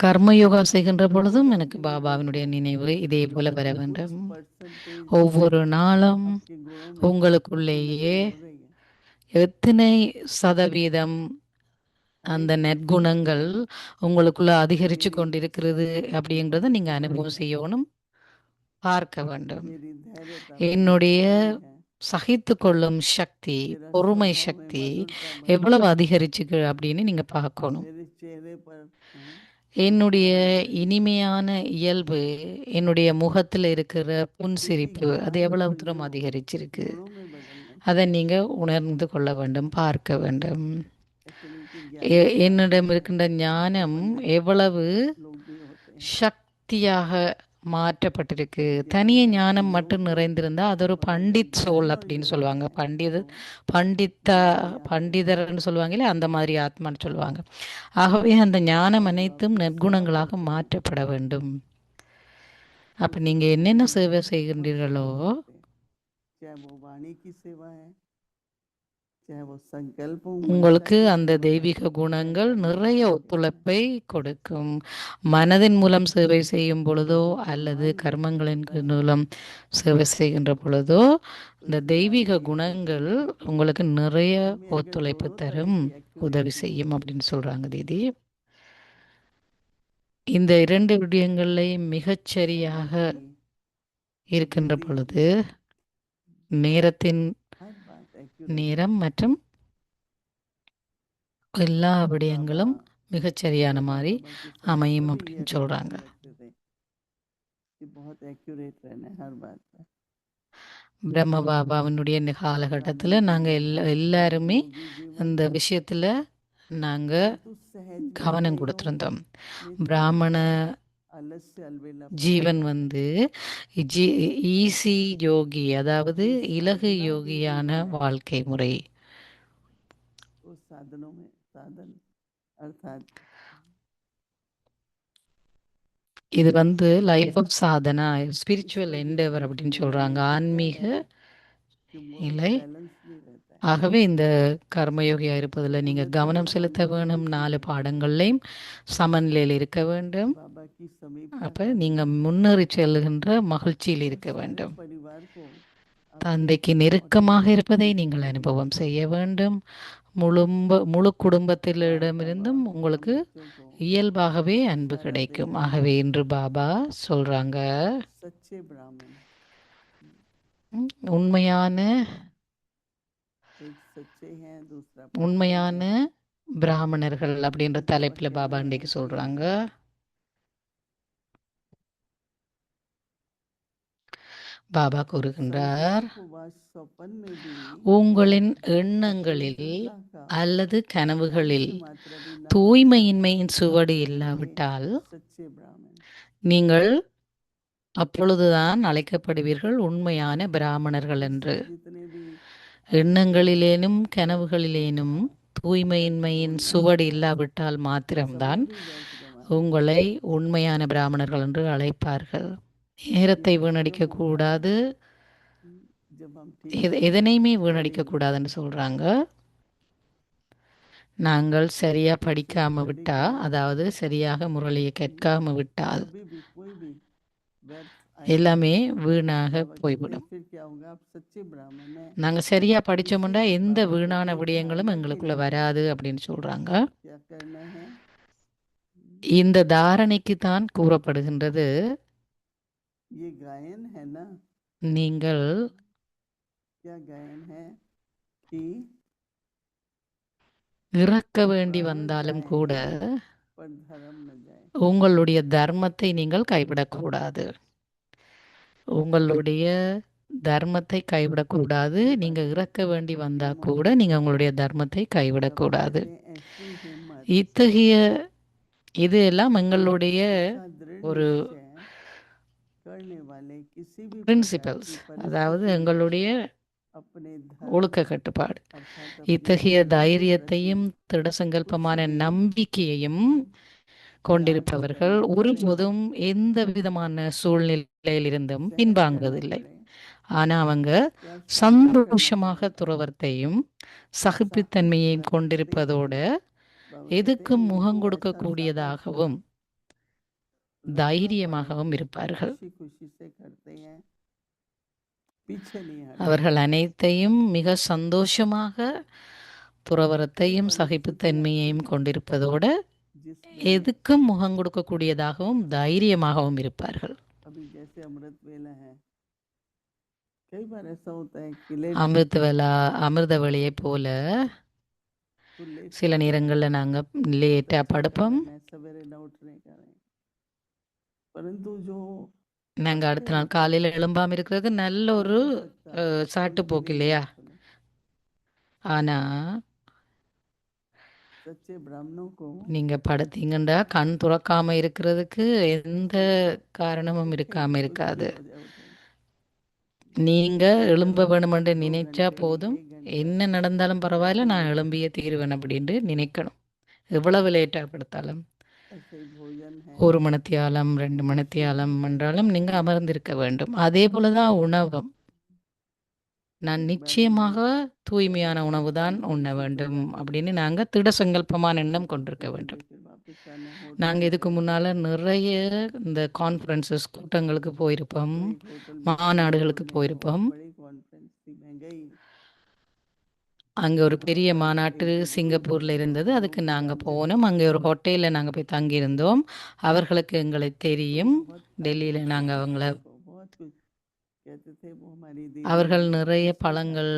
S1: கர்மயோகா செய்கின்ற
S5: रोज
S1: பொழுதும் எனக்கு
S5: अपनी ऊर्जा
S1: பாபாவினுடைய
S5: को
S1: நினைவு இதே போல வர
S5: कुछ
S1: வேண்டும்.
S5: परसेंटेज
S1: ஒவ்வொரு நாளும்
S5: आपके गुणों में आपको
S1: உங்களுக்குள்ளேயே
S5: नजर हो रही है,
S1: எத்தனை சதவீதம் அந்த
S5: हरेक
S1: நற்குணங்கள் உங்களுக்குள்ள அதிகரித்து
S5: मेरी
S1: கொண்டிருக்கிறது
S5: सहनशक्ति
S1: அப்படிங்கிறத நீங்க
S5: बढ़ रही
S1: அனுபவம்
S5: है,
S1: செய்யணும், பார்க்க வேண்டும்.
S5: मेरी धैर्यता
S1: என்னுடைய
S5: बढ़ी है,
S1: சகித்து கொள்ளும் சக்தி,
S5: मेरा
S1: பொறுமை
S5: स्वभाव में
S1: சக்தி
S5: मधुरता बढ़ी
S1: எவ்வளவு
S5: है,
S1: அதிகரிச்சுக்கு அப்படின்னு நீங்க பார்க்கணும்.
S5: मेरे चेहरे पर
S1: என்னுடைய
S5: मुस्कुराहट बढ़ी है,
S1: இனிமையான இயல்பு, என்னுடைய முகத்தில் இருக்கிற
S5: क्योंकि
S1: புன்சிரிப்பு அது
S5: ज्ञान
S1: எவ்வளவு
S5: जो
S1: தூரம் அதிகரிச்சிருக்கு
S5: गुणों में बदलना
S1: அதை
S5: चाहिए,
S1: நீங்க உணர்ந்து கொள்ள வேண்டும், பார்க்க வேண்டும்.
S5: एक्चुअली कि ज्ञान के साथ
S1: என்னிடம்
S5: साथ
S1: இருக்கின்ற ஞானம்
S5: अपन
S1: எவ்வளவு
S5: लोग भी होते हैं,
S1: சக்தியாக மாற்றப்பட்டிருக்கு.
S5: ज्ञान
S1: தனிய
S5: है कि
S1: ஞானம்
S5: लोगों
S1: மட்டும்
S5: को
S1: நிறைந்திருந்தா அது ஒரு
S5: मगर जब
S1: பண்டித் சோல்
S5: ज्ञान और
S1: அப்படின்னு
S5: योग
S1: சொல்லுவாங்க.
S5: है
S1: பண்டித
S5: तो
S1: பண்டித்த
S5: हमारी आत्मा
S1: பண்டிதர்னு சொல்லுவாங்களே அந்த மாதிரி ஆத்மான்னு சொல்லுவாங்க. ஆகவே அந்த ஞானம்
S5: और जो
S1: அனைத்தும்
S5: आपकी सेवा
S1: நற்குணங்களாக
S5: करते हैं
S1: மாற்றப்பட வேண்டும். அப்ப
S5: उस
S1: நீங்க
S5: सेवा
S1: என்னென்ன
S5: में
S1: சேவை
S5: बहुत
S1: செய்கின்றீர்களோ
S5: सुख मिलते हैं, चाहे वो वाणी की सेवा है, चाहे वो संकल्पों मनसा
S1: உங்களுக்கு
S5: की
S1: அந்த
S5: सेवा है,
S1: தெய்வீக குணங்கள்
S5: चाहे
S1: நிறைய
S5: कर्मों की सेवा है,
S1: ஒத்துழைப்பை கொடுக்கும். மனதின் மூலம் சேவை செய்யும் பொழுதோ
S5: क्योंकि
S1: அல்லது
S5: परमार्थ जब भी
S1: கர்மங்களின்
S5: होता है
S1: மூலம் சேவை செய்கின்ற பொழுதோ
S5: तो
S1: இந்த
S5: इसमें
S1: தெய்வீக
S5: आपको ये
S1: குணங்கள்
S5: सीखना है
S1: உங்களுக்கு நிறைய
S5: कि हमें अगर
S1: ஒத்துழைப்பு
S5: दोनों तरह
S1: தரும்,
S5: की
S1: உதவி
S5: एक्यूरेसी
S1: செய்யும்
S5: हो,
S1: அப்படின்னு சொல்றாங்க தீதி. இந்த இரண்டு விடயங்களையும் மிகச்சரியாக
S5: समय की
S1: இருக்கின்ற
S5: गति
S1: பொழுது
S5: की
S1: நேரத்தின்
S5: हर बात एक्यूरेट
S1: நேரம் மற்றும் எல்லா
S5: बाबा
S1: விடயங்களும் மிகச்சரியான
S5: ब्रह्मा
S1: மாதிரி
S5: बाबा के समय
S1: அமையும்
S5: सभी
S1: அப்படின்னு
S5: ये
S1: சொல்றாங்க.
S5: कंडीशन रखते थे कि बहुत एक्यूरेट रहना है हर बात पर,
S1: பிரம்ம பாபாவினுடைய இந்த
S5: ब्राह्मण
S1: காலகட்டத்தில் நாங்கள்
S5: जीवन राजकुमार
S1: எல்லாருமே
S5: योगी जीवन
S1: இந்த விஷயத்தில் நாங்கள்
S5: परंतु सहज
S1: கவனம்
S5: भावना योग
S1: கொடுத்திருந்தோம்.
S5: में
S1: பிராமண
S5: आलस्य अलबेलापन
S1: ஜீவன்
S5: नहीं
S1: வந்து
S5: आता,
S1: ஈசி யோகி, அதாவது
S5: जो
S1: இலகு
S5: साधना के
S1: யோகியான
S5: जीवन है
S1: வாழ்க்கை முறை.
S5: उस साधनों में साधन अर्थात
S1: இது வந்து லைஃப் ஆஃப் சாதனா, ஸ்பிரிச்சுவல்
S5: ईश्वर की
S1: எண்டெவர்
S5: तरफ
S1: அப்படின்னு
S5: मोड़ने
S1: சொல்றாங்க,
S5: से क्या
S1: ஆன்மீக
S5: है कि वो
S1: நிலை.
S5: बैलेंस नहीं रहता है,
S1: ஆகவே இந்த கர்மயோகியா இருப்பதில் நீங்க
S5: उन्नति के
S1: கவனம் செலுத்த
S5: मार्ग में
S1: வேணும்.
S5: बैलेंस नहीं
S1: 4
S5: रहता है,
S1: பாடங்கள்லையும் சமநிலையில் இருக்க வேண்டும்.
S5: बाबा की समीपता
S1: அப்ப
S5: पानी
S1: நீங்க
S5: है,
S1: முன்னேறி செல்கின்ற மகிழ்ச்சியில்
S5: और
S1: இருக்க
S5: सारे
S1: வேண்டும்.
S5: परिवार को अपने
S1: தந்தைக்கு
S5: बहुत
S1: நெருக்கமாக
S5: नजदीक
S1: இருப்பதை
S5: से
S1: நீங்கள்
S5: देखना
S1: அனுபவம்
S5: चाहिए।
S1: செய்ய வேண்டும். முழு
S5: आज
S1: குடும்பத்திலிடமிருந்தும்
S5: बाबा
S1: உங்களுக்கு
S5: हम बच्चों को
S1: இயல்பாகவே அன்பு
S5: इशारा दे
S1: கிடைக்கும்.
S5: रहे हैं,
S1: ஆகவே இன்று பாபா சொல்றாங்க,
S5: सच्चे ब्राह्मण,
S1: உண்மையான
S5: एक सच्चे हैं दूसरा
S1: உண்மையான
S5: पक्के हैं,
S1: பிராமணர்கள் அப்படின்ற
S5: तो बाबा
S1: தலைப்புல
S5: कह
S1: பாபா
S5: रहे हैं
S1: இன்றைக்கு சொல்றாங்க.
S5: कि
S1: பாபா கூறுகின்றார்,
S5: संकल्प व स्वप्न में भी
S1: உங்களின் எண்ணங்களில்
S5: अपवित्रता का
S1: அல்லது கனவுகளில்
S5: अंश मात्र भी न हो,
S1: தூய்மையின்மையின் சுவடு
S5: तो वे
S1: இல்லாவிட்டால்
S5: सच्चे ब्राह्मण,
S1: நீங்கள் அப்பொழுதுதான் அழைக்கப்படுவீர்கள் உண்மையான பிராமணர்கள் என்று.
S5: इसलिए जितने भी आपके
S1: எண்ணங்களிலேனும்
S5: व्यर्थ
S1: கனவுகளிலேனும்
S5: व्यर्थ
S1: தூய்மையின்மையின்
S5: बोलना
S1: சுவடு இல்லாவிட்டால்
S5: समय
S1: மாத்திரம்தான்
S5: भी व्यर्थ गंवाना,
S1: உங்களை உண்மையான பிராமணர்கள் என்று அழைப்பார்கள். நேரத்தை
S5: ये
S1: வீணடிக்க
S5: तब होता
S1: கூடாது,
S5: है जब हम ठीक से
S1: எதனையுமே
S5: पढ़ें
S1: வீணடிக்க
S5: लिखें,
S1: கூடாதுன்னு சொல்றாங்க. நாங்கள் சரியா
S5: ठीक से
S1: படிக்காம
S5: स्टडी
S1: விட்டா,
S5: करें,
S1: அதாவது சரியாக முரளியை கேட்காம விட்டால்
S5: कभी भी कोई भी व्यर्थ
S1: எல்லாமே
S5: आएगी।
S1: வீணாக
S5: बाबा कहते हैं
S1: போய்விடும்.
S5: फिर क्या होगा, आप सच्चे ब्राह्मण हैं,
S1: நாங்க சரியா
S5: किसी
S1: படிச்சோம்னா
S5: भी
S1: எந்த
S5: बाबा
S1: வீணான
S5: कहते हैं
S1: விடயங்களும்
S5: साधना के
S1: எங்களுக்குள்ள
S5: लिए
S1: வராது அப்படின்னு சொல்றாங்க.
S5: क्या करना है,
S1: இந்த தாரணைக்கு தான் கூறப்படுகின்றது,
S5: ये गायन है ना,
S1: நீங்கள்
S5: क्या गायन है कि
S1: இறக்க வேண்டி
S5: प्राण
S1: வந்தாலும் கூட
S5: जाए पर धर्म न जाए,
S1: உங்களுடைய தர்மத்தை நீங்கள் கைவிடக்கூடாது. உங்களுடைய தர்மத்தை கைவிடக்கூடாது.
S5: ये
S1: நீங்க
S5: बात
S1: இறக்க வேண்டி வந்தா
S5: हिम्मत
S1: கூட
S5: है।
S1: நீங்க உங்களுடைய தர்மத்தை
S5: बाबा
S1: கைவிடக்கூடாது.
S5: कहते हैं ऐसी हिम्मत,
S1: இத்தகைய இது எல்லாம் எங்களுடைய
S5: ऐसा दृढ़
S1: ஒரு
S5: निश्चय करने वाले किसी भी प्रकार
S1: பிரின்சிபல்ஸ்,
S5: की
S1: அதாவது
S5: परिस्थिति में
S1: எங்களுடைய
S5: अपने
S1: ஒழுக்க
S5: धर्म
S1: கட்டுப்பாடு.
S5: अर्थात अपने
S1: இத்தகைய
S5: धर्म के प्रति
S1: தைரியத்தையும் திடசங்கல்பமான
S5: कुछ भी
S1: நம்பிக்கையையும்
S5: त्याग
S1: கொண்டிருப்பவர்கள்
S5: करना पड़े,
S1: ஒருபோதும் எந்த விதமான சூழ்நிலையிலிருந்தும்
S5: सहन करना
S1: பின்வாங்குவதில்லை.
S5: पड़े,
S1: ஆனால் அவங்க
S5: क्या सेवा
S1: சந்தோஷமாக
S5: करना
S1: துறவரத்தையும் சகிப்புத்தன்மையையும் கொண்டிருப்பதோடு
S5: बाबा कहते हैं
S1: எதுக்கும்
S5: उनको
S1: முகம்
S5: ऐसा
S1: கொடுக்கக்கூடியதாகவும்
S5: लड़ना
S1: தைரியமாகவும்
S5: पड़े,
S1: இருப்பார்கள்.
S5: खुशी खुशी से करते हैं, पीछे नहीं हटते।
S1: அவர்கள் அனைத்தையும் மிக சந்தோஷமாக துறவரத்தையும் சகிப்புத்தன்மையையும் கொண்டிருப்பதோடு
S5: जिसमें
S1: எதுக்கும் முகம் கொடுக்கக்கூடியதாகவும் தைரியமாகவும் இருப்பார்கள்.
S5: अभी जैसे अमृत वेला है, कई बार ऐसा होता है कि लेट
S1: அமிர்தவெளியை போல
S5: तो लेट
S1: சில நேரங்களில் நாங்கள் லேட்டாக படுப்போம்.
S5: सवेरे न उठने का रहे, परंतु जो
S1: நாங்கள் அடுத்த நாள் காலையில் எழும்பாமல் இருக்கிறது நல்ல ஒரு சாட்டுப்போக்கு இல்லையா? ஆனால்
S5: सच्चे ब्राह्मणों को
S1: நீங்கள் படுத்தீங்கண்டா கண் துறக்காமல் இருக்கிறதுக்கு எந்த காரணமும் இருக்காமல் இருக்காது. நீங்கள் எழும்ப வேணுமென்று நினைச்சா போதும், என்ன நடந்தாலும் பரவாயில்ல, நான் எழும்பிய தீருவேன் அப்படின்ட்டு நினைக்கணும். எவ்வளவு லேட்டாக படுத்தாலும்,
S5: ऐसे ही भोजन है,
S1: 1 மணித்தியாலம் 2 மணித்தியாலம் என்றாலும் நீங்கள் அமர்ந்திருக்க வேண்டும். அதே போல தான் உணவும். நான் நிச்சயமாக தூய்மையான உணவு தான் உண்ண வேண்டும் அப்படின்னு நாங்கள் திட சங்கல்பமான எண்ணம் கொண்டிருக்க வேண்டும்.
S5: फिर वापस आना हो
S1: நாங்கள் இதுக்கு முன்னால் நிறைய இந்த கான்ஃபரன்சஸ் கூட்டங்களுக்கு போயிருப்போம்,
S5: होटल
S1: மாநாடுகளுக்கு போயிருப்போம்.
S5: बड़ी कॉन्फ्रेंस थी, मैं गई,
S1: அங்கே ஒரு பெரிய மாநாட்டு சிங்கப்பூரில் இருந்தது. அதுக்கு நாங்கள் போனோம். அங்கே ஒரு ஹோட்டலில் நாங்கள் போய் தங்கியிருந்தோம். அவர்களுக்கு எங்களை தெரியும். டெல்லியில் நாங்கள் அவங்கள
S5: बहुत कुछ कहते थे, वो हमारी दीदी
S1: அவர்கள் நிறைய பழங்கள்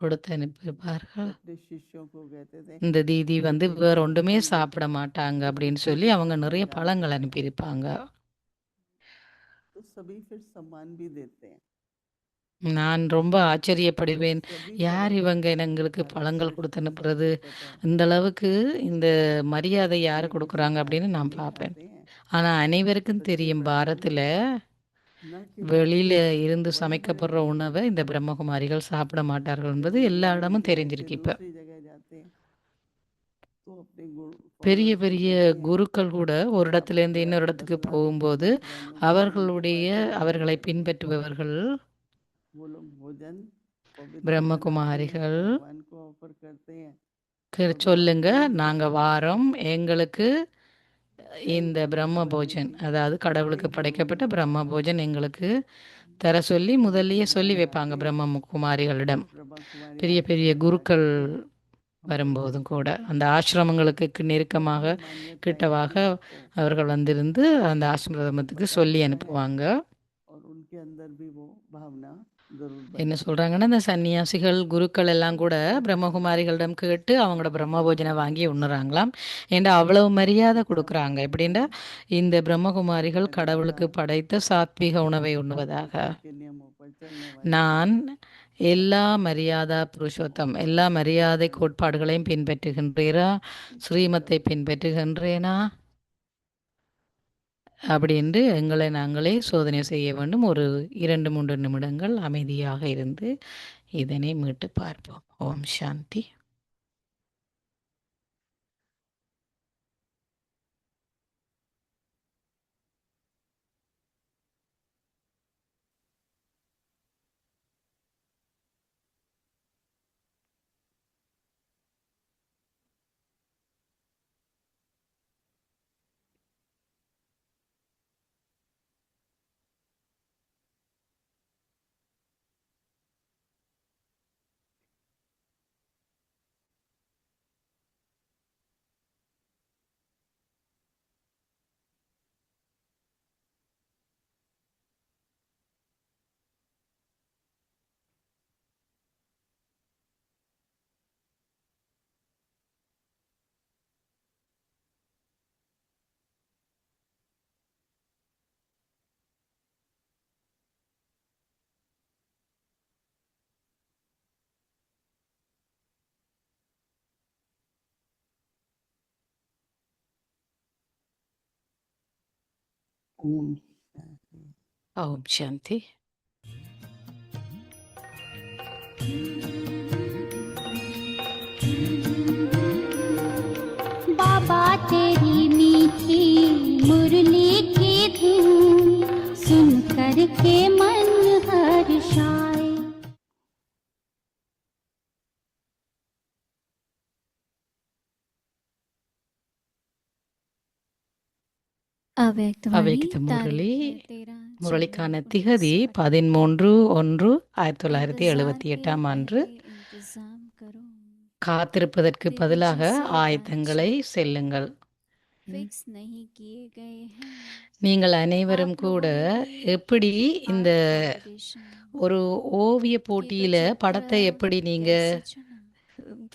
S1: கொடுத்து அனுப்பியிருப்பார்கள்.
S5: अपने शिष्यों को कहते थे,
S1: இந்த தீதி வந்து வேற ஒன்றுமே சாப்பிட மாட்டாங்க அப்படின்னு சொல்லி அவங்க நிறைய பழங்கள் அனுப்பியிருப்பாங்க.
S5: तो सभी फिर सम्मान भी देते हैं।
S1: நான் ரொம்ப ஆச்சரியப்படுவேன்,
S5: सभी
S1: யார் இவங்க எங்களுக்கு பழங்கள் கொடுத்து அனுப்புறது, இந்த அளவுக்கு இந்த மரியாதை யார் கொடுக்குறாங்க அப்படின்னு நான் பார்ப்பேன். ஆனால் அனைவருக்கும் தெரியும், பாரத்தில் வெளியில் இருந்து சமைக்கப்படுற உணவை இந்த பிரம்மகுமாரிகள் சாப்பிட மாட்டார்கள் என்பது எல்லா இடமும் தெரிஞ்சிருக்கு. இப்போ பெரிய பெரிய குருக்கள் கூட ஒரு இடத்துலேருந்து இன்னொரு இடத்துக்கு போகும்போது அவர்களை பின்பற்றுபவர்கள் பிரம்மகுமாரிகள் சொல்லுங்க, நாங்கள் வாரோம், எங்களுக்கு இந்த பிரம்ம போஜன், அதாவது கடவுளுக்கு படைக்கப்பட்ட பிரம்ம போஜன் எங்களுக்கு தர சொல்லி முதல்லயே சொல்லி வைப்பாங்க பிரம்ம குமாரிகளிடம். பெரிய பெரிய குருக்கள் வரும்போதும் கூட அந்த ஆசிரமங்களுக்கு நெருக்கமாக கிட்டவாக அவர்கள் வந்திருந்து அந்த ஆசிரமத்துக்கு சொல்லி அனுப்புவாங்க. என்ன சொல்கிறாங்கன்னா, இந்த சன்னியாசிகள் குருக்கள் எல்லாம் கூட பிரம்மகுமாரிகளிடம் கேட்டு அவங்களோட பிரம்ம போஜனை வாங்கி உண்ணுறாங்களாம். ஏண்டா அவ்வளவு மரியாதை கொடுக்குறாங்க. எப்படின்னா, இந்த பிரம்மகுமாரிகள் கடவுளுக்கு படைத்த சாத்வீக உணவை உண்ணுவதாக. நான் எல்லா மரியாதை புருஷோத்தம், எல்லா மரியாதை கோட்பாடுகளையும் பின்பற்றுகின்றேனா, ஸ்ரீமத்தை பின்பற்றுகின்றேனா அப்படின்று எங்களை நாங்களே சோதனை செய்ய வேண்டும். ஒரு 2-3 நிமிடங்கள் அமைதியாக இருந்து இதனை மீட்டு பார்ப்போம். ஓம் சாந்தி. ஓம் சாந்தி.
S6: बाबा तेरी मीठी मुरली की धुन सुन कर के मन हर्ष हर्षाय।
S4: अव्यक्तवाणी
S1: அவ்யக்த முரளி
S4: तारीख है 13
S1: முரளிக்கான
S4: जनवरी
S1: திகதி 13/1/1978
S4: इंतजार
S1: அன்று.
S4: पहले इंतजाम करो,
S1: காத்திருப்பதற்கு
S4: तिथि
S1: பதிலாக
S4: जिसे
S1: ஆயத்தங்களை செல்லுங்கள்.
S4: फिक्स नहीं किए गए हैं।
S1: நீங்கள் அனைவரும்
S4: आप
S1: கூட
S4: लोगों ने भी
S1: எப்படி இந்த
S4: आर्ट कॉम्पिटिशन
S1: ஒரு ஓவிய
S4: की
S1: போட்டியில
S4: तो
S1: படத்தை
S4: चित्र
S1: எப்படி நீங்க
S4: कैसे चुना?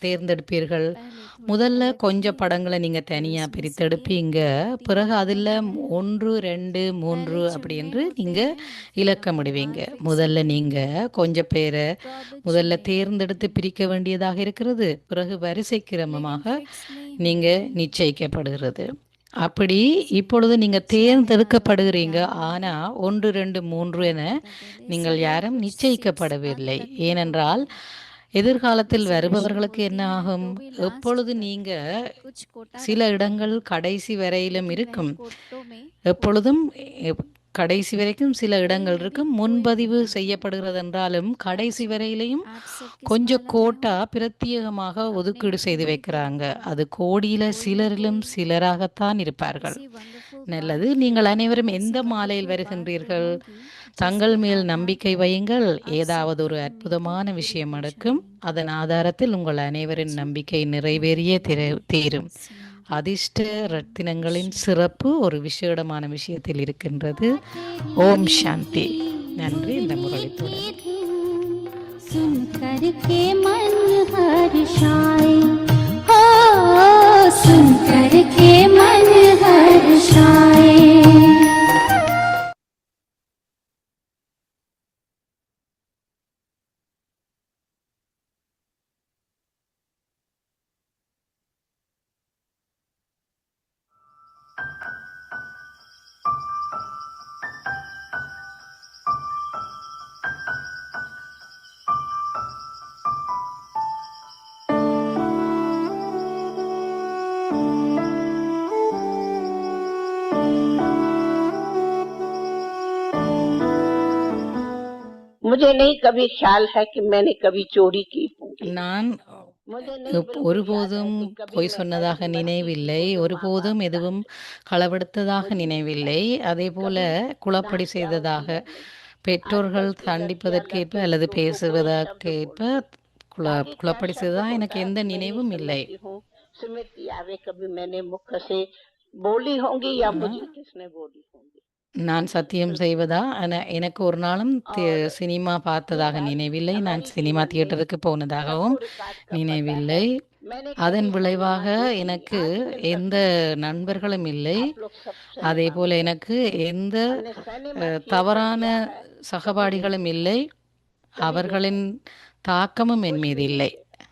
S1: தேர்ந்தெடுப்பீர்கள்?
S4: पहले थोड़ा
S1: முதல்ல
S4: अलग
S1: கொஞ்சம்
S4: किए,
S1: படங்களை நீங்க
S4: फिर
S1: தனியா
S4: उसमें से
S1: பிரித்தெடுப்பீங்க.
S4: एक, दो,
S1: பிறகு
S4: तीन
S1: அதில்
S4: करके
S1: 1, 2, 3
S4: पहले
S1: அப்படி
S4: चुनने
S1: என்று
S4: होते
S1: நீங்க
S4: हैं, फिर
S1: இலக்கமிடுவீங்க.
S4: नंबरवार फिक्स
S1: முதல்ல
S4: होते
S1: நீங்க
S4: हैं।
S1: கொஞ்சம் பேரை
S4: तो अब
S1: முதல்ல
S4: चुनेंगे
S1: தேர்ந்தெடுத்து
S4: नहीं,
S1: பிரிக்க வேண்டியதாக இருக்கிறது. பிறகு வரிசை
S4: लेकिन
S1: கிரமமாக
S4: फिक्स नहीं
S1: நீங்க
S4: होते हैं।
S1: நிச்சயிக்கப்படுகிறது. அப்படி
S4: जैसे
S1: இப்பொழுது நீங்க
S4: सामने वालों को
S1: தேர்ந்தெடுக்கப்படுகிறீங்க.
S4: क्या करना
S1: ஆனா
S4: है,
S1: 1, 2, 3 என
S4: आपको पता चले
S1: நீங்கள்
S4: सब लोग
S1: யாரும்
S4: कुछ सीट्स
S1: நிச்சயிக்கப்படவில்லை.
S4: तक ही
S1: ஏனென்றால்
S4: होते हैं।
S1: எதிர்காலத்தில்
S4: रिजर्वेशन
S1: வருபவர்களுக்கு
S4: होती
S1: என்ன
S4: है
S1: ஆகும்?
S4: तो भी लास्ट
S1: எப்பொழுது
S4: तक
S1: நீங்க
S4: कुछ कोटा
S1: சில
S4: रखते
S1: இடங்கள்
S4: हैं,
S1: கடைசி வரையிலும்
S4: लेकिन वह
S1: இருக்கும்.
S4: कोटों में
S1: எப்பொழுதும் கடைசி வரைக்கும் சில
S4: कोई
S1: இடங்கள்
S4: यदि
S1: இருக்கும்.
S4: कोई
S1: முன்பதிவு
S4: कोटा
S1: செய்யப்படுகிறது என்றாலும் கடைசி
S4: अच्छा
S1: வரையிலையும்
S4: आप सब किस
S1: கொஞ்சம்
S4: माला में
S1: கோட்டா
S4: हो?
S1: பிரத்யேகமாக
S4: अपने
S1: ஒதுக்கீடு செய்து
S4: अपने
S1: வைக்கிறாங்க.
S4: कोटों में
S1: அது கோடியில
S4: कोई न
S1: சிலரிலும்
S4: कोई
S1: சிலராகத்தான் இருப்பார்கள்.
S4: किसी वंडरफुल
S1: நல்லது.
S4: बात
S1: நீங்கள்
S4: पे
S1: அனைவரும்
S4: ऐसी
S1: எந்த மாலையில்
S4: वंडरफुल बात पे
S1: வருகின்றீர்கள்?
S4: होंगी
S1: தங்கள்
S4: जिसके
S1: மேல்
S4: आधार
S1: நம்பிக்கை
S4: पर
S1: வையுங்கள்.
S4: आप
S1: ஏதாவது
S4: सबकी
S1: ஒரு
S4: उम्मीदें
S1: அற்புதமான
S4: पूरी
S1: விஷயம்
S4: हो
S1: நடக்கும்.
S4: जाएंगी।
S1: அதன் ஆதாரத்தில் உங்கள் அனைவரின்
S4: अच्छा
S1: நம்பிக்கை
S4: आप
S1: நிறைவேறியே
S4: लोग
S1: தீரும்.
S4: सुनेंगे
S1: அதிர்ஷ்ட
S4: ओम
S1: ரத்தினங்களின்
S4: शांति।
S1: சிறப்பு ஒரு விசேடமான விஷயத்தில் இருக்கின்றது.
S6: तेरी
S1: ஓம் சாந்தி.
S6: मीठी
S1: நன்றி. இந்த
S6: मुरली
S1: முரளித்துடன்
S6: की धुन सुन करके मन हर्षाए। हो सुन करके मन हर्षाए।
S3: मुझे नहीं कभी ख्याल है कि मैंने कभी चोरी की होगी।
S1: நான்
S3: मुझे नहीं बिल्कुल याद है
S1: ஒருபோதும்
S3: कि कभी
S1: பொய்
S3: मैं
S1: சொன்னதாக
S3: ऐसी मस्ती की
S1: நினைவில்லை.
S3: हो जो माँ
S1: ஒருபோதும்
S3: बाप
S1: எதுவும்
S3: चाहते।
S1: களவெடுத்ததாக
S3: मुझे नहीं
S1: நினைவில்லை.
S3: पता
S1: அதே
S3: कि
S1: போல
S3: कभी
S1: குளப்படி
S3: डांट
S1: செய்ததாக
S3: किया होगी या नहीं।
S1: பெற்றோர்கள்
S3: आजकल की लड़कियां
S1: தண்டிப்பதற்கேற்ப
S3: लड़के
S1: அல்லது
S3: तो बुरे शब्द
S1: பேசுவதற்கேற்ப
S3: बोलती। आगे क्या
S1: குளப்படி
S3: शब्द
S1: செய்ததாக
S3: होता
S1: எனக்கு
S3: है
S1: எந்த
S3: मैं नहीं
S1: நினைவும் இல்லை.
S3: समझती हूँ। स्मृति आवे कभी मैंने मुख से बोली होंगी या
S1: ஆனா
S3: मुझे किसने बोली होंगी।
S1: நான் சத்தியம் செய்வதா? எனக்கு ஒரு நாளும்
S3: और
S1: சினிமா
S3: ये
S1: பார்த்ததாக
S3: बात
S1: நினைவில்லை. நான்
S3: हमारी
S1: சினிமா
S3: जीवन में
S1: தியேட்டருக்கு போனதாகவும்
S3: सबको रिकॉर्ड का पता है।
S1: நினைவில்லை.
S3: मैंने
S1: அதன்
S3: कभी
S1: விளைவாக
S3: सिनेमा देखी
S1: எனக்கு
S3: आज भी मिल
S1: எந்த
S3: सकती है।
S1: நண்பர்களும் இல்லை.
S3: आप लोग सब
S1: அதே
S3: सिनेमा
S1: போல
S3: में
S1: எனக்கு
S3: गए।
S1: எந்த
S3: हमने सिनेमा थिएटर
S1: தவறான
S3: किया है कभी नहीं
S1: சகபாடிகளும்
S3: देखा।
S1: இல்லை.
S3: कभी
S1: அவர்களின்
S3: देखा ही
S1: தாக்கமும் என்
S3: कुछ
S1: மீது
S3: भी नहीं
S1: இல்லை.
S3: देखा।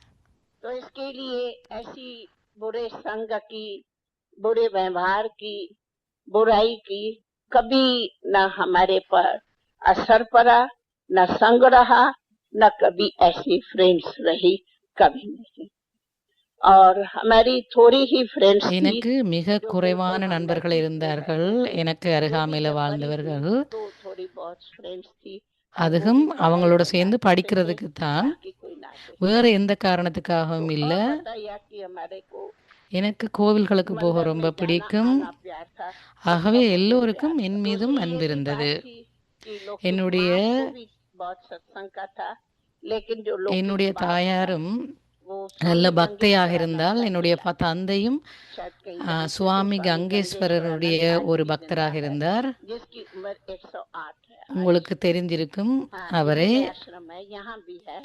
S3: तो इसके लिए ऐसी बुरे संग की, बुरे व्यवहार की, बुराई की कभी न हमारे पर असर पड़ा, न संग रहा, न कभी ऐसी फ्रेंड्स रही, कभी नहीं। और हमारी थोड़ी ही फ्रेंड्स थी
S1: எனக்கு மிக
S3: जो
S1: குறைவான
S3: बिल्कुल हम
S1: நண்பர்கள்
S3: नजदीक में
S1: இருந்தார்கள்.
S3: रहते थे।
S1: எனக்கு
S3: वो भी
S1: அருகாமையில்
S3: जब बड़ी
S1: வாழ்ந்தவர்கள்.
S3: हुई तो थोड़ी बहुत फ्रेंड्स थी और वो
S1: அதுவும்
S3: भी पढ़ाई
S1: அவங்களோட
S3: करना
S1: சேர்ந்து
S3: चाहते थे,
S1: படிக்கிறதுக்கு தான்.
S3: बाकी कोई ना थे।
S1: வேற எந்த
S3: तो
S1: காரணத்துக்காகவும்
S3: और
S1: இல்லை.
S3: बताया कि हमारे को
S1: எனக்கு கோவில்களுக்கு போக
S3: मंदिर
S1: ரொம்ப
S3: में जाना
S1: பிடிக்கும்.
S3: आना प्यार था,
S1: ஆகவே
S3: सबका मुझे
S1: எல்லோருக்கும்
S3: प्यार
S1: என்
S3: था।
S1: மீதும்
S3: दूसरी
S1: அன்பு
S3: ये भी
S1: இருந்தது.
S3: बात थी कि लौकिक
S1: என்னுடைய
S3: माँ को भी बहुत सत्संग का था, लेकिन जो लौकिक
S1: என்னுடைய
S3: बाप था
S1: தாயாரும்
S3: वो
S1: நல்ல
S3: स्वामी
S1: பக்தையாக
S3: गंगेश्वरानंद
S1: இருந்தால்.
S3: का
S1: என்னுடைய
S3: चेला था।
S1: தந்தையும்
S3: शायद कहीं जानते हो
S1: சுவாமி
S3: स्वामी
S1: கங்கேஸ்வரருடைய
S3: गंगेश्वरानंद आज
S1: ஒரு
S3: भी जिंदा
S1: பக்தராக
S3: है,
S1: இருந்தார்.
S3: जिसकी उम्र 108 है आज।
S1: உங்களுக்கு தெரிஞ்சிருக்கும்
S3: हाँ,
S1: அவரே.
S3: दिल्ली में आश्रम है, यहाँ भी है।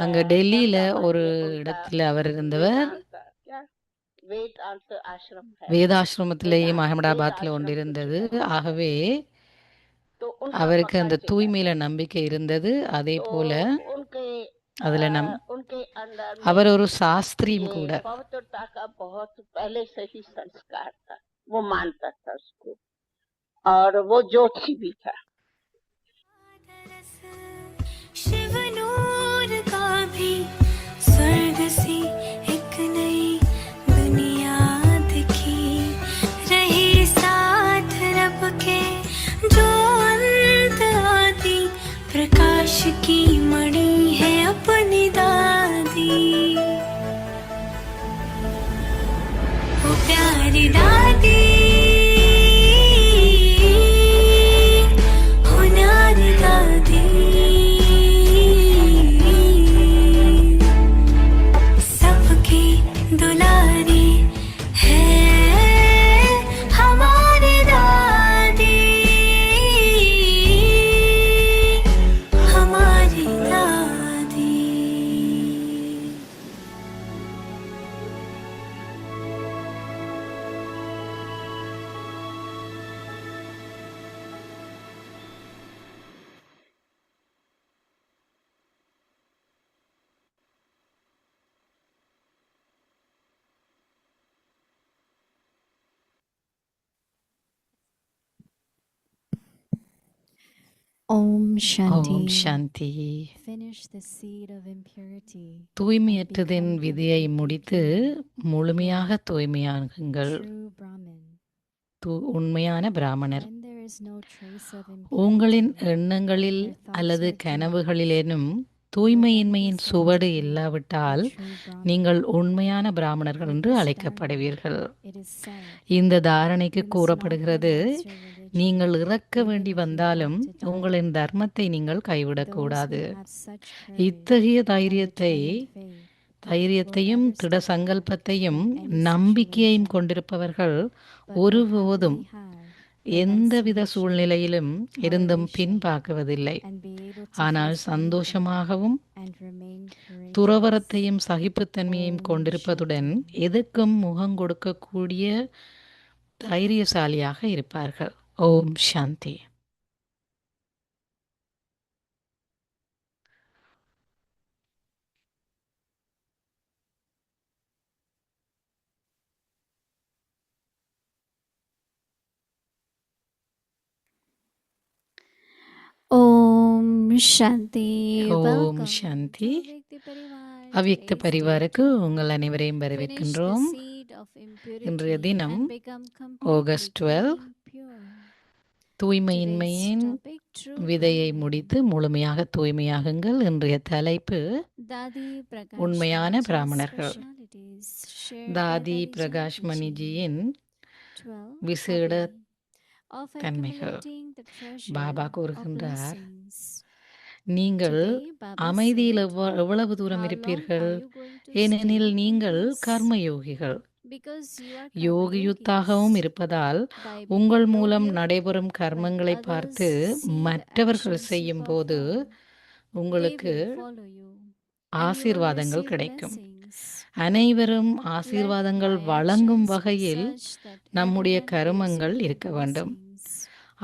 S1: அங்க டெல்லியில
S3: अहमदाबाद
S1: ஒரு
S3: में उनका
S1: இடத்துல அவர் இருந்தவர்.
S3: वेदांत क्या वेदांत आश्रम है।
S1: வேதாசிரமத்திலேயும்
S3: वेदांत
S1: அகமதாபாத்தில்
S3: वेद
S1: ஒன்று
S3: आश्रम कुछ
S1: இருந்தது.
S3: है वहाँ पर।
S1: ஆகவே
S3: तो उनका
S1: அவருக்கு
S3: पक्का
S1: அந்த
S3: चेला
S1: தூய்மையில
S3: था।
S1: நம்பிக்கை இருந்தது. அதே
S3: तो
S1: போல
S3: उनके
S1: அதுல
S3: उनके अंदर
S1: அவர்
S3: में
S1: ஒரு சாஸ்திரியும்
S3: ये
S1: கூட.
S3: पवित्रता का बहुत पहले से ही संस्कार था, वो मानता था उसको, और वो ज्योति भी था।
S7: शिव नूर का भी स्वर्ग सी एक नई दुनिया दिखी, रही साथ रब के जो अंत आदि प्रकाश की
S4: Om
S1: Om
S4: Shanti.
S1: Shanti.
S4: Finish the seed of impurity and
S1: தூய்மையற்றதின்
S4: become
S1: விதையை
S4: completely
S1: முடித்து
S4: clean,
S1: முழுமையாக
S4: pure,
S1: தூய்மையாகுங்கள்.
S4: true Brahmin.
S1: உண்மையான பிராமணர்.
S4: When there is no trace of
S1: உங்களின்
S4: impurity
S1: எண்ணங்களில்
S4: and your thoughts
S1: அல்லது
S4: are clean,
S1: கனவுகளிலேனும்
S4: you will then be
S1: தூய்மையின்மையின்
S4: said to
S1: சுவடு
S4: be
S1: இல்லாவிட்டால்
S4: a true Brahmin.
S1: நீங்கள் உண்மையான பிராமணர்கள்
S4: With
S1: என்று
S4: this
S1: அழைக்கப்படுவீர்கள்.
S4: dharana, it is said,
S1: இந்த தாரணைக்கு
S4: you must not
S1: கூறப்படுகிறது,
S4: renounce your religion,
S1: நீங்கள் இறக்க
S4: even
S1: வேண்டி
S4: if you
S1: வந்தாலும்
S4: have to die.
S1: உங்களின் தர்மத்தை நீங்கள்
S4: Those
S1: கைவிடக்கூடாது.
S4: who have such courage
S1: இத்தகைய
S4: and
S1: தைரியத்தையும்
S4: determined faith will never
S1: திட
S4: step back
S1: சங்கல்பத்தையும்
S4: from any
S1: நம்பிக்கையையும்
S4: situation,
S1: கொண்டிருப்பவர்கள்
S4: but will
S1: ஒருபோதும்
S4: happily have the
S1: எந்தவித
S4: renunciation,
S1: சூழ்நிலையிலும் இருந்தும்
S4: toleration,
S1: பின்பாக்குவதில்லை.
S4: and be able to
S1: ஆனால்
S4: face anything
S1: சந்தோஷமாகவும்
S4: and remain courageous.
S1: துறவரத்தையும் சகிப்புத்தன்மையையும்
S4: Om
S1: கொண்டிருப்பதுடன்
S4: Shanti.
S1: எதுக்கும் முகம் கொடுக்கக்கூடிய தைரியசாலியாக இருப்பார்கள். ஓம் சாந்தி.
S4: Om Shanti.
S1: Om
S4: Welcome
S1: Shanti.
S4: to Avyakta Parivar.
S1: அவ்யக்த
S4: Today's
S1: பரிவாருக்கு
S4: day,
S1: உங்கள் அனைவரையும்
S4: finish the
S1: வரவேற்கின்றோம்.
S4: seed of
S1: இன்றைய
S4: impurity
S1: தினம்
S4: and become completely
S1: August 12
S4: clean, pure. Today's
S1: தூய்மையின்மையின்
S4: topic, true
S1: விதையை
S4: Brahman.
S1: முடித்து முழுமையாக தூய்மையாகுங்கள். இன்றைய தலைப்பு
S4: Dadi Prakash
S1: உண்மையான
S4: Maniji's
S1: பிராமணர்கள்.
S4: specialities shared by
S1: தாதி
S4: Dadi
S1: பிரகாஷ்
S4: Janaki Ji.
S1: மணிஜியின்
S4: 12
S1: விசேட
S4: hobby of
S1: தன்மைகள்.
S4: accumulating the treasure
S1: Baba
S4: of
S1: கூறுகின்றார்,
S4: blessings.
S1: நீங்கள்
S4: Today, Baba
S1: அமைதியில்
S4: said,
S1: எவ்வளவு
S4: how
S1: தூரம்
S4: long
S1: இருப்பீர்கள்?
S4: are you going to
S1: ஏனெனில்
S4: stay in
S1: நீங்கள்
S4: peace?
S1: கர்மயோகிகள்.
S4: Because you are
S1: யோகியுத்தாகவும்
S4: karma-yogis.
S1: இருப்பதால்
S4: By
S1: உங்கள்
S4: being
S1: மூலம்
S4: loyal,
S1: நடைபெறும்
S4: when
S1: கர்மங்களை
S4: others
S1: பார்த்து
S4: see the
S1: மற்றவர்கள்
S4: actions you
S1: செய்யும்போது
S4: perform, they
S1: உங்களுக்கு
S4: will follow you and you will
S1: ஆசீர்வாதங்கள்
S4: receive
S1: கிடைக்கும்.
S4: blessings.
S1: அனைவரும்
S4: Let
S1: ஆசீர்வாதங்கள்
S4: my
S1: வழங்கும்
S4: actions be
S1: வகையில்
S4: such that
S1: நம்முடைய
S4: everyone
S1: கருமங்கள்
S4: gives me
S1: இருக்க வேண்டும்.
S4: blessings.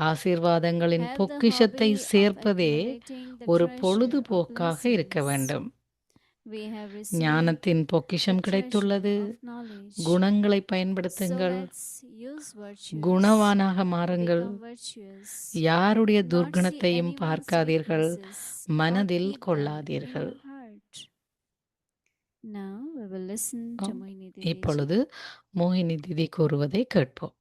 S1: ஆசீர்வாதங்களின்
S4: Have the
S1: பொக்கிஷத்தை
S4: hobby of
S1: சேர்ப்பதே
S4: accumulating the
S1: ஒரு
S4: treasure of
S1: பொழுதுபோக்காக இருக்க
S4: blessings.
S1: வேண்டும்.
S4: We have received
S1: ஞானத்தின்
S4: the
S1: பொக்கிஷம்
S4: treasure
S1: கிடைத்துள்ளது.
S4: of knowledge.
S1: குணங்களை
S4: So
S1: பயன்படுத்துங்கள்.
S4: let's use virtues,
S1: குணவானாக மாறுங்கள்.
S4: become virtuous.
S1: யாருடைய
S4: Not see
S1: துர்குணத்தையும்
S4: anyone's
S1: பார்க்காதீர்கள்,
S4: weaknesses or
S1: மனதில்
S4: keep them in
S1: கொள்ளாதீர்கள்.
S4: your heart. Now we will listen to
S1: ஆம்.
S4: Mohini Didi ji.
S1: இப்பொழுது மோகினி திதி கூறுவதை கேட்போம்.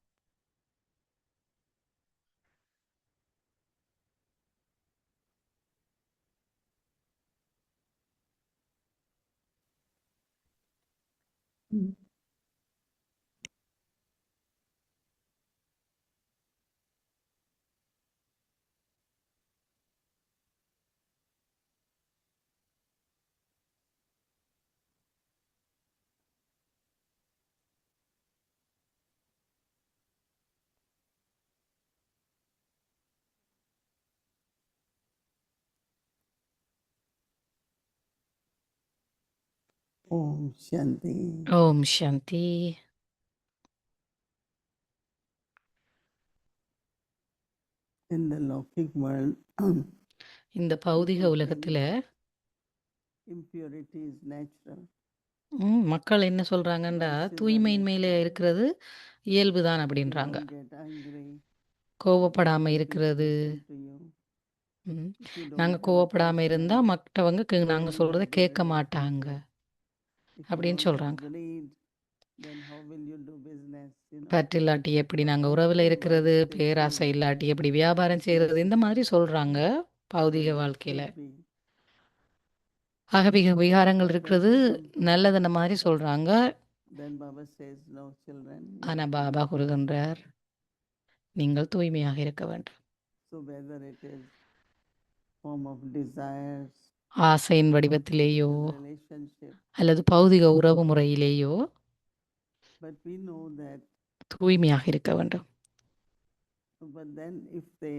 S5: Om Shanti.
S1: Om Shanti.
S5: In the Lokik world,
S1: இந்த பௌதிக உலகத்துல
S5: impurity is natural.
S1: மக்கள் என்ன சொல்றாங்கன்றா, தூய்மையின்மையில இருக்கிறது இயல்புதான்
S5: If you
S1: அப்படின்றாங்க.
S5: don't get angry,
S1: கோவப்படாம
S5: nobody
S1: இருக்கிறது.
S5: listen to you.
S1: ம்.
S5: If you don't
S1: நாங்க
S5: have a
S1: கோவப்படாம இருந்தா
S5: passion,
S1: மற்றவங்க நாங்க
S5: nobody
S1: சொல்றத
S5: will
S1: கேட்க
S5: listen to
S1: மாட்டாங்க
S5: you. If you
S1: அப்படின்னு
S5: don't
S1: சொல்றாங்க.
S5: have greed, then how will you do business?
S1: பற்றில்லாட்டி எப்படி நாங்க உறவுல
S5: Material
S1: இருக்கிறது,
S5: world should
S1: பேராசை
S5: be,
S1: இல்லாட்டி எப்படி வியாபாரம் செய்யறது, இந்த மாதிரி சொல்றாங்க பௌதிக வாழ்க்கையில.
S5: should be.
S1: ஆகவே விகாரங்கள்
S5: But when
S1: இருக்கிறது
S5: we come to
S1: நல்லதுன்ன
S5: Baba,
S1: மாதிரி சொல்றாங்க.
S5: then Baba says, no children, you
S1: ஆனா
S5: have to
S1: பாபா
S5: be
S1: கூறுகின்றார், நீங்கள் தூய்மையாக இருக்க வேண்டும்.
S5: So whether it is form of desires,
S1: ஆசையின் வடிவத்திலேயோ
S5: relationship,
S1: அல்லது பௌதிக உறவு முறையிலேயோ
S5: but we know that.
S1: தூய்மையாக இருக்க வேண்டும்.
S5: But then if they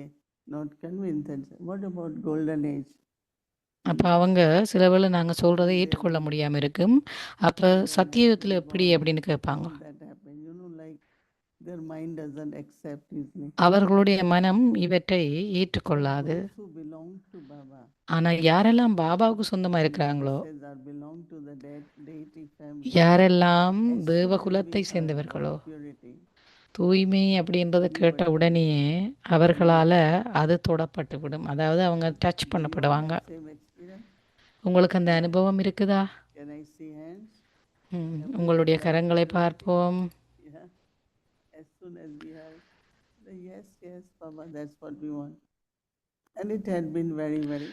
S5: not convinced, then say, what about golden age?
S1: அப்ப அவங்க சில வேளை நாங்க சொல்றதை
S5: Then
S1: ஏற்றுக்கொள்ள
S5: they'll
S1: முடியாம இருக்கும். அப்ப
S5: then they'll
S1: சத்தியத்துல
S5: actually
S1: எப்படி
S5: God,
S1: அப்படின்னு கேட்பாங்க.
S5: how that happened? Like their mind doesn't accept easily.
S1: அவர்களுடைய மனம் இவற்றை
S5: But
S1: ஏற்றுக்கொள்ளாது.
S5: those who belong to Baba,
S1: ஆனா யாரெல்லாம் பாபாவுக்கு சொந்தமா
S5: and
S1: இருக்கிறாங்களோ,
S5: Baba says are belong to the deity family,
S1: யாரெல்லாம்
S5: as soon as we
S1: தேவகுலத்தை
S5: are in
S1: சேர்ந்தவர்களோ,
S5: purity,
S1: தூய்மை அப்படின்றத கேட்ட
S5: Anybody,
S1: உடனேயே அவர்களால் அது தொடப்பட்டு விடும். அதாவது அவங்க touch
S5: do you all
S1: பண்ணப்படுவாங்க.
S5: have same experience?
S1: உங்களுக்கு அந்த அனுபவம் இருக்குதா?
S5: Can I see hands?
S1: உங்களுடைய
S5: Everyone have
S1: கரங்களை
S5: purity?
S1: பார்ப்போம்.
S5: Yeah. As soon as we have, say, yes, yes, Baba, that's what we want. And it had been very, very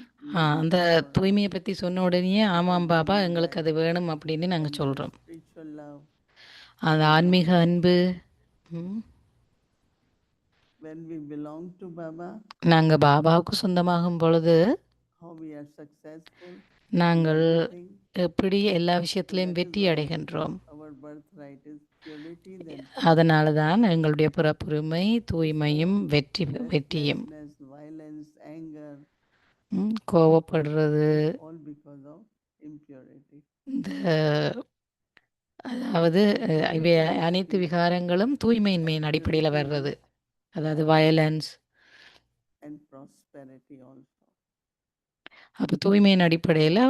S1: அந்த
S5: meaningful for us.
S1: தூய்மையை பற்றி சொன்ன உடனேயே ஆமாம்
S5: Because
S1: பாபா
S5: we knew
S1: எங்களுக்கு
S5: that
S1: அது வேணும் அப்படின்னு
S5: when
S1: நாங்கள்
S5: there is
S1: சொல்கிறோம்.
S5: spiritual love,
S1: அந்த ஆன்மீக அன்பு
S5: when we belong to Baba,
S1: நாங்கள் பாபாவுக்கு சொந்தமாகும் பொழுது
S5: how we are successful in
S1: நாங்கள்
S5: everything.
S1: எப்படி எல்லா
S5: So
S1: விஷயத்திலையும்
S5: that is
S1: வெற்றி
S5: why
S1: அடைகின்றோம்.
S5: our birthright is purity, then
S1: அதனால தான் எங்களுடைய பிறப்புரிமை தூய்மையும் வெற்றியும்.
S5: restlessness, violence, anger,
S1: கோவப்படுறது,
S5: all because of impurity.
S1: இந்த அதாவது இவை அனைத்து விகாரங்களும் தூய்மையின்மையின் அடிப்படையில் வர்றது. அதாவது வயலன்ஸ்
S5: And prosperity also.
S1: அப்போ தூய்மையின் அடிப்படையில்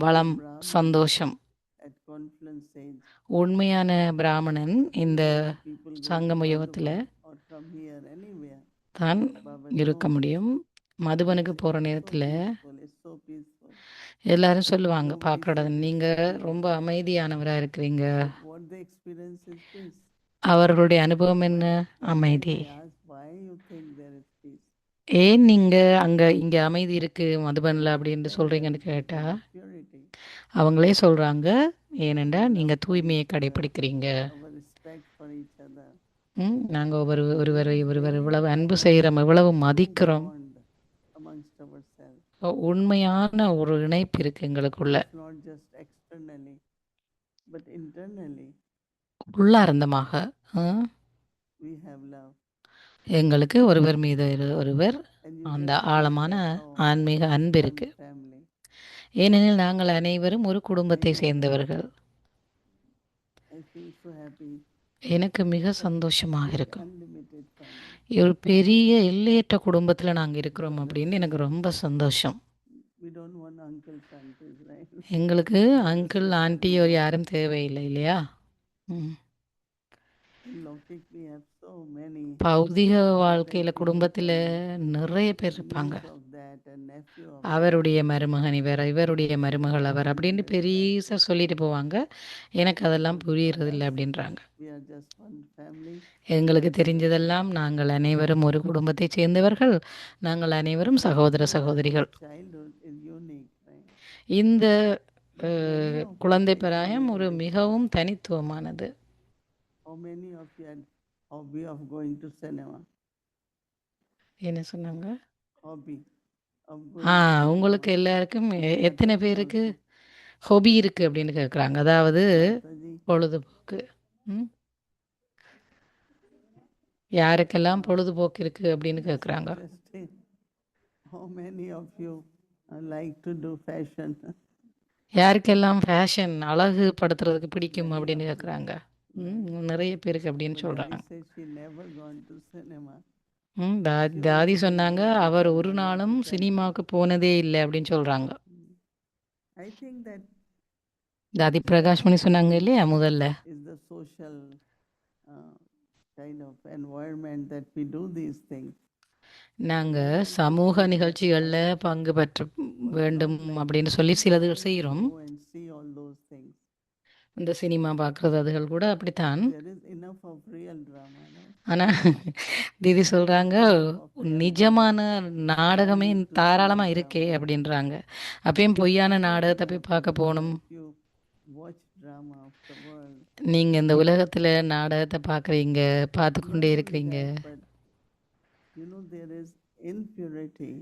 S1: வளம், சந்தோஷம்.
S5: At Confluence Sage,
S1: உண்மையான பிராமணன் இந்த
S5: people go
S1: சங்கம
S5: to
S1: யுகத்தில்
S5: Madhuban or from here anywhere.
S1: தான்
S5: Baba
S1: இருக்க
S5: knows.
S1: முடியும். மதுபனுக்கு போகிற
S5: So
S1: நேரத்தில்
S5: peaceful, it's so peaceful.
S1: எல்லாரும் சொல்லுவாங்க,
S5: Nobody
S1: பார்க்குறத
S5: says
S1: நீங்கள்
S5: it's
S1: ரொம்ப அமைதியானவராக இருக்கிறீங்க.
S5: But what they experience is peace.
S1: அவர்களுடைய அனுபவம் என்ன?
S5: But
S1: அமைதி.
S5: when we ask why you think there is peace,
S1: ஏன் நீங்கள் இங்கே அமைதி இருக்குது மதுபனில் அப்படின்னு சொல்கிறீங்கன்னு கேட்டால்
S5: purity,
S1: அவங்களே சொல்கிறாங்க, ஏனென்றால் நீங்கள் தூய்மையை கடைப்பிடிக்கிறீங்க.
S5: our respect for each other,
S1: நாங்கள் ஒருவரை இவ்வளவு அன்பு செய்கிறோம், இவ்வளவு மதிக்கிறோம்.
S5: bond amongst ourselves.
S1: உண்மையான ஒரு இணைப்பு இருக்குது எங்களுக்குள்ள.
S5: It's not just externally, but internally
S1: உள்ளார்ந்தமாக
S5: we have love.
S1: எங்களுக்கு ஒருவர் மீது ஒருவர்
S5: And you
S1: அந்த
S5: just
S1: ஆழமான
S5: understand how
S1: ஆன்மீக அன்பு
S5: one
S1: இருக்கு.
S5: family.
S1: ஏனெனில் நாங்கள் அனைவரும் ஒரு குடும்பத்தை சேர்ந்தவர்கள்.
S5: I feel so happy.
S1: எனக்கு மிக சந்தோஷமாக இருக்கும்.
S5: Unlimited family.
S1: ஒரு பெரிய எல்லையற்ற குடும்பத்தில் நாங்கள் இருக்கிறோம் அப்படின்னு எனக்கு ரொம்ப சந்தோஷம்.
S5: We don't want uncles, aunties, right?
S1: எங்களுக்கு அங்கிள் ஆண்டி ஒரு யாரும் தேவையில்லை இல்லையா?
S5: In Lokik we have so many.
S1: பௌதிக வாழ்க்கையில் குடும்பத்தில் நிறைய பேர் இருப்பாங்க.
S5: Niece of that and nephew of
S1: அவருடைய மருமகன் இவருடைய மருமகள் அவர் அப்படின்னு பெரியசா சொல்லிட்டு போவாங்க. எனக்கு அதெல்லாம் புரியறதில்லை அப்படின்றாங்க.
S5: we are just one family.
S1: எங்களுக்கு தெரிஞ்சதெல்லாம் நாங்கள் அனைவரும் ஒரு குடும்பத்தை சேர்ந்தவர்கள், நாங்கள் அனைவரும் சகோதர சகோதரிகள்.
S5: Childhood is unique, right?
S1: இந்த குழந்தை பிராயம் ஒரு மிகவும் தனித்துவமானது.
S5: How many of you had hobby of going to cinema?
S1: என்ன சொன்னாங்க?
S5: Hobby of going
S1: உங்களுக்கு எல்லாருக்கும் எத்தனை பேருக்கு ஹொபி இருக்குது அப்படின்னு கேட்குறாங்க. அதாவது
S5: Mataji,
S1: பொழுதுபோக்கு. யாருக்கெல்லாம் பொழுதுபோக்கு இருக்குது அப்படின்னு கேட்குறாங்க.
S5: interesting. How many of you like to do fashion?
S1: யாருக்கெல்லாம் ஃபேஷன் அழகு படுத்துறதுக்கு பிடிக்கும் அப்படின்னு கேட்குறாங்க. நிறைய பேருக்கு அப்படின்னு சொல்கிறாங்க.
S5: Daddy said she never gone to cinema.
S1: தாதி சொன்னாங்க அவர் ஒரு நாளும் சினிமாவுக்கு போனதே இல்லை அப்படின்னு சொல்கிறாங்க.
S5: I think that
S1: தாதி பிரகாஷ் மணி சொன்னாங்க இல்லையா முதல்ல,
S5: is the social kind of environment that we do these things.
S1: நாங்கள் சமூக நிகழ்ச்சிகளில் பங்கு பெற்ற வேண்டும் அப்படின்னு சொல்லி சிலது செய்கிறோம்.
S5: Go and see all those things.
S1: இந்த சினிமா பார்க்குறது அதுகள் கூட அப்படித்தான்.
S5: There is enough of real drama, no?
S1: ஆனால் தீதி சொல்கிறாங்க நிஜமான நாடகமே தாராளமாக இருக்கே அப்படின்றாங்க. அப்பயும் பொய்யான நாடகத்தை போய் பார்க்க போகணும்.
S5: If you watch drama of the world,
S1: நீங்கள் இந்த உலகத்தில் நாடகத்தை பார்க்குறீங்க, பார்த்து கொண்டே இருக்கிறீங்க.
S5: but you know there is impurity.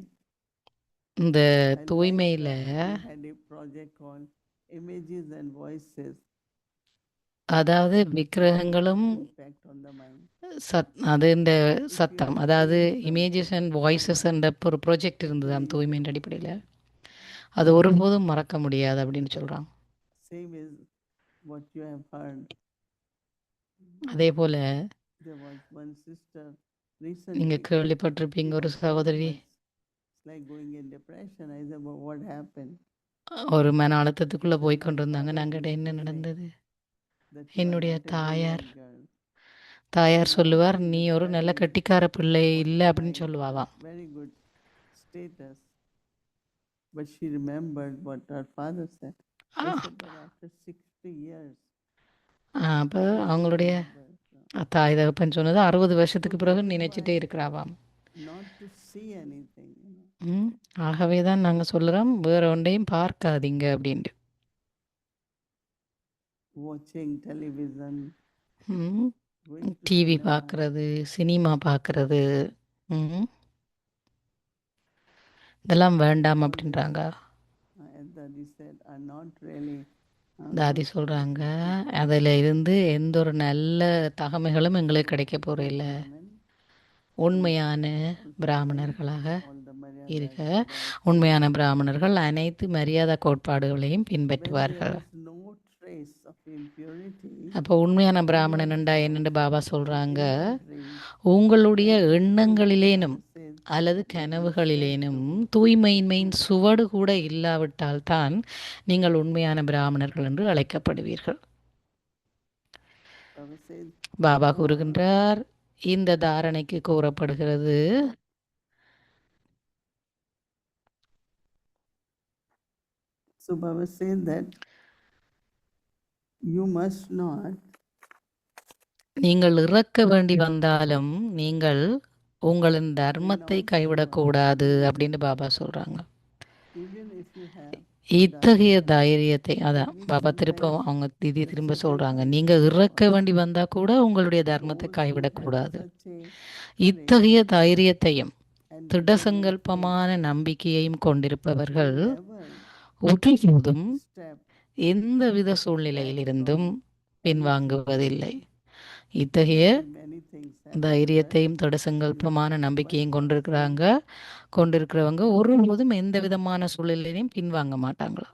S1: இந்த
S5: I like
S1: தூய்மையில்
S5: that we had a project called Images and Voices.
S1: அதாவது விக்கிரகங்களும்
S5: Impact on the mind.
S1: அது இந்த சத்தம், அதாவது இமேஜஸ் அண்ட் வாய்ஸஸ் என்ற ஒரு ப்ராஜெக்ட் இருந்தது அந்த தூய்மையின் அடிப்படையில். அது ஒருபோதும் மறக்க முடியாது அப்படின்னு சொல்கிறாங்க.
S5: Same is what you have heard.
S1: அதே போல்
S5: There was one sister recently.
S1: நீங்கள் கேள்விப்பட்டிருப்பீங்க, ஒரு சகோதரி
S5: It's like going in depression. I said, but what happened?
S1: ஒரு மன அழுத்தத்துக்குள்ளே போய் கொண்டு இருந்தாங்க. நாங்கள் என்ன நடந்தது?
S5: That you are
S1: என்னுடைய
S5: not a
S1: தாயார்
S5: brilliant girl.
S1: தாயார் சொல்லுவார்,
S5: Being
S1: நீ
S5: a
S1: ஒரு நல்ல
S5: very
S1: கட்டிக்கார பிள்ளை இல்லை அப்படின்னு
S5: qualified,
S1: சொல்லுவாவாம்.
S5: very good status. But she remembered what her father said.
S1: Ah
S5: They said that after 60 years,
S1: அப்போ
S5: she still
S1: அவங்களுடைய
S5: remembers.
S1: தாய் தகப்பன் சொன்னது 60
S5: So
S1: வருஷத்துக்கு பிறகு
S5: that is
S1: நினைச்சிட்டே
S5: why
S1: இருக்கிறாவாம்.
S5: not to see anything,
S1: ஆகவே தான் நாங்கள் சொல்கிறோம், வேற ஒன்றையும் பார்க்காதீங்க அப்படின்ட்டு.
S5: watching television,
S1: ம்
S5: going to
S1: டிவி
S5: cinema.
S1: பார்க்குறது, சினிமா பார்க்குறது, இதெல்லாம் வேண்டாம்
S5: All this,
S1: அப்படின்றாங்க.
S5: as Daddy said, are not really
S1: தாதி
S5: good
S1: சொல்கிறாங்க,
S5: qualities.
S1: அதில் இருந்து எந்த ஒரு நல்ல தகமைகளும் எங்களுக்கு கிடைக்க
S5: True
S1: போகிறதில்ல.
S5: Brahmin
S1: உண்மையான
S5: also
S1: பிராமணர்களாக
S5: all the
S1: இருக்க,
S5: maryadas.
S1: உண்மையான பிராமணர்கள் அனைத்து மரியாதை கோட்பாடுகளையும்
S5: When
S1: பின்பற்றுவார்கள்.
S5: there is no trace of impurity,
S1: அப்போ உண்மையான பிராமணன்டா என்னென்று பாபா சொல்கிறாங்க,
S5: in your dream,
S1: உங்களுடைய எண்ணங்களிலேனும்
S5: says
S1: அல்லது கனவுகளிலேனும் தூய்மையின்மையின் சுவடு கூட இல்லாவிட்டால் தான் நீங்கள் உண்மையான பிராமணர்கள் என்று அழைக்கப்படுவீர்கள்.
S5: Baba says,
S1: பாபா கூறுகின்றார், இந்த தாரணைக்கு கூறப்படுகிறது,
S5: so Baba says that you must not
S1: நீங்கள் இறக்க வேண்டி வந்தாலும் நீங்கள் உங்களின் தர்மத்தை கைவிடக்கூடாது அப்படின்னு பாபா சொல்கிறாங்க.
S5: even if you have
S1: இத்தகைய தைரியத்தை, அதான் பாபா திரும்ப அவங்க திதி திரும்ப சொல்கிறாங்க, நீங்கள் இறக்க வேண்டி வந்தால் கூட உங்களுடைய தர்மத்தை கைவிடக்கூடாது. இத்தகைய தைரியத்தையும் திடசங்கல்பமான நம்பிக்கையையும் கொண்டிருப்பவர்கள் ஒருபோதும் எந்தவித சூழ்நிலையிலிருந்தும் பின்வாங்குவதில்லை. இத்தகைய தைரியத்தையும் திடசங்கல்பமான நம்பிக்கையும் கொண்டிருக்கிறவங்க ஒருபோதும் எந்த விதமான சூழ்நிலையிலையும் பின்வாங்க மாட்டாங்களா.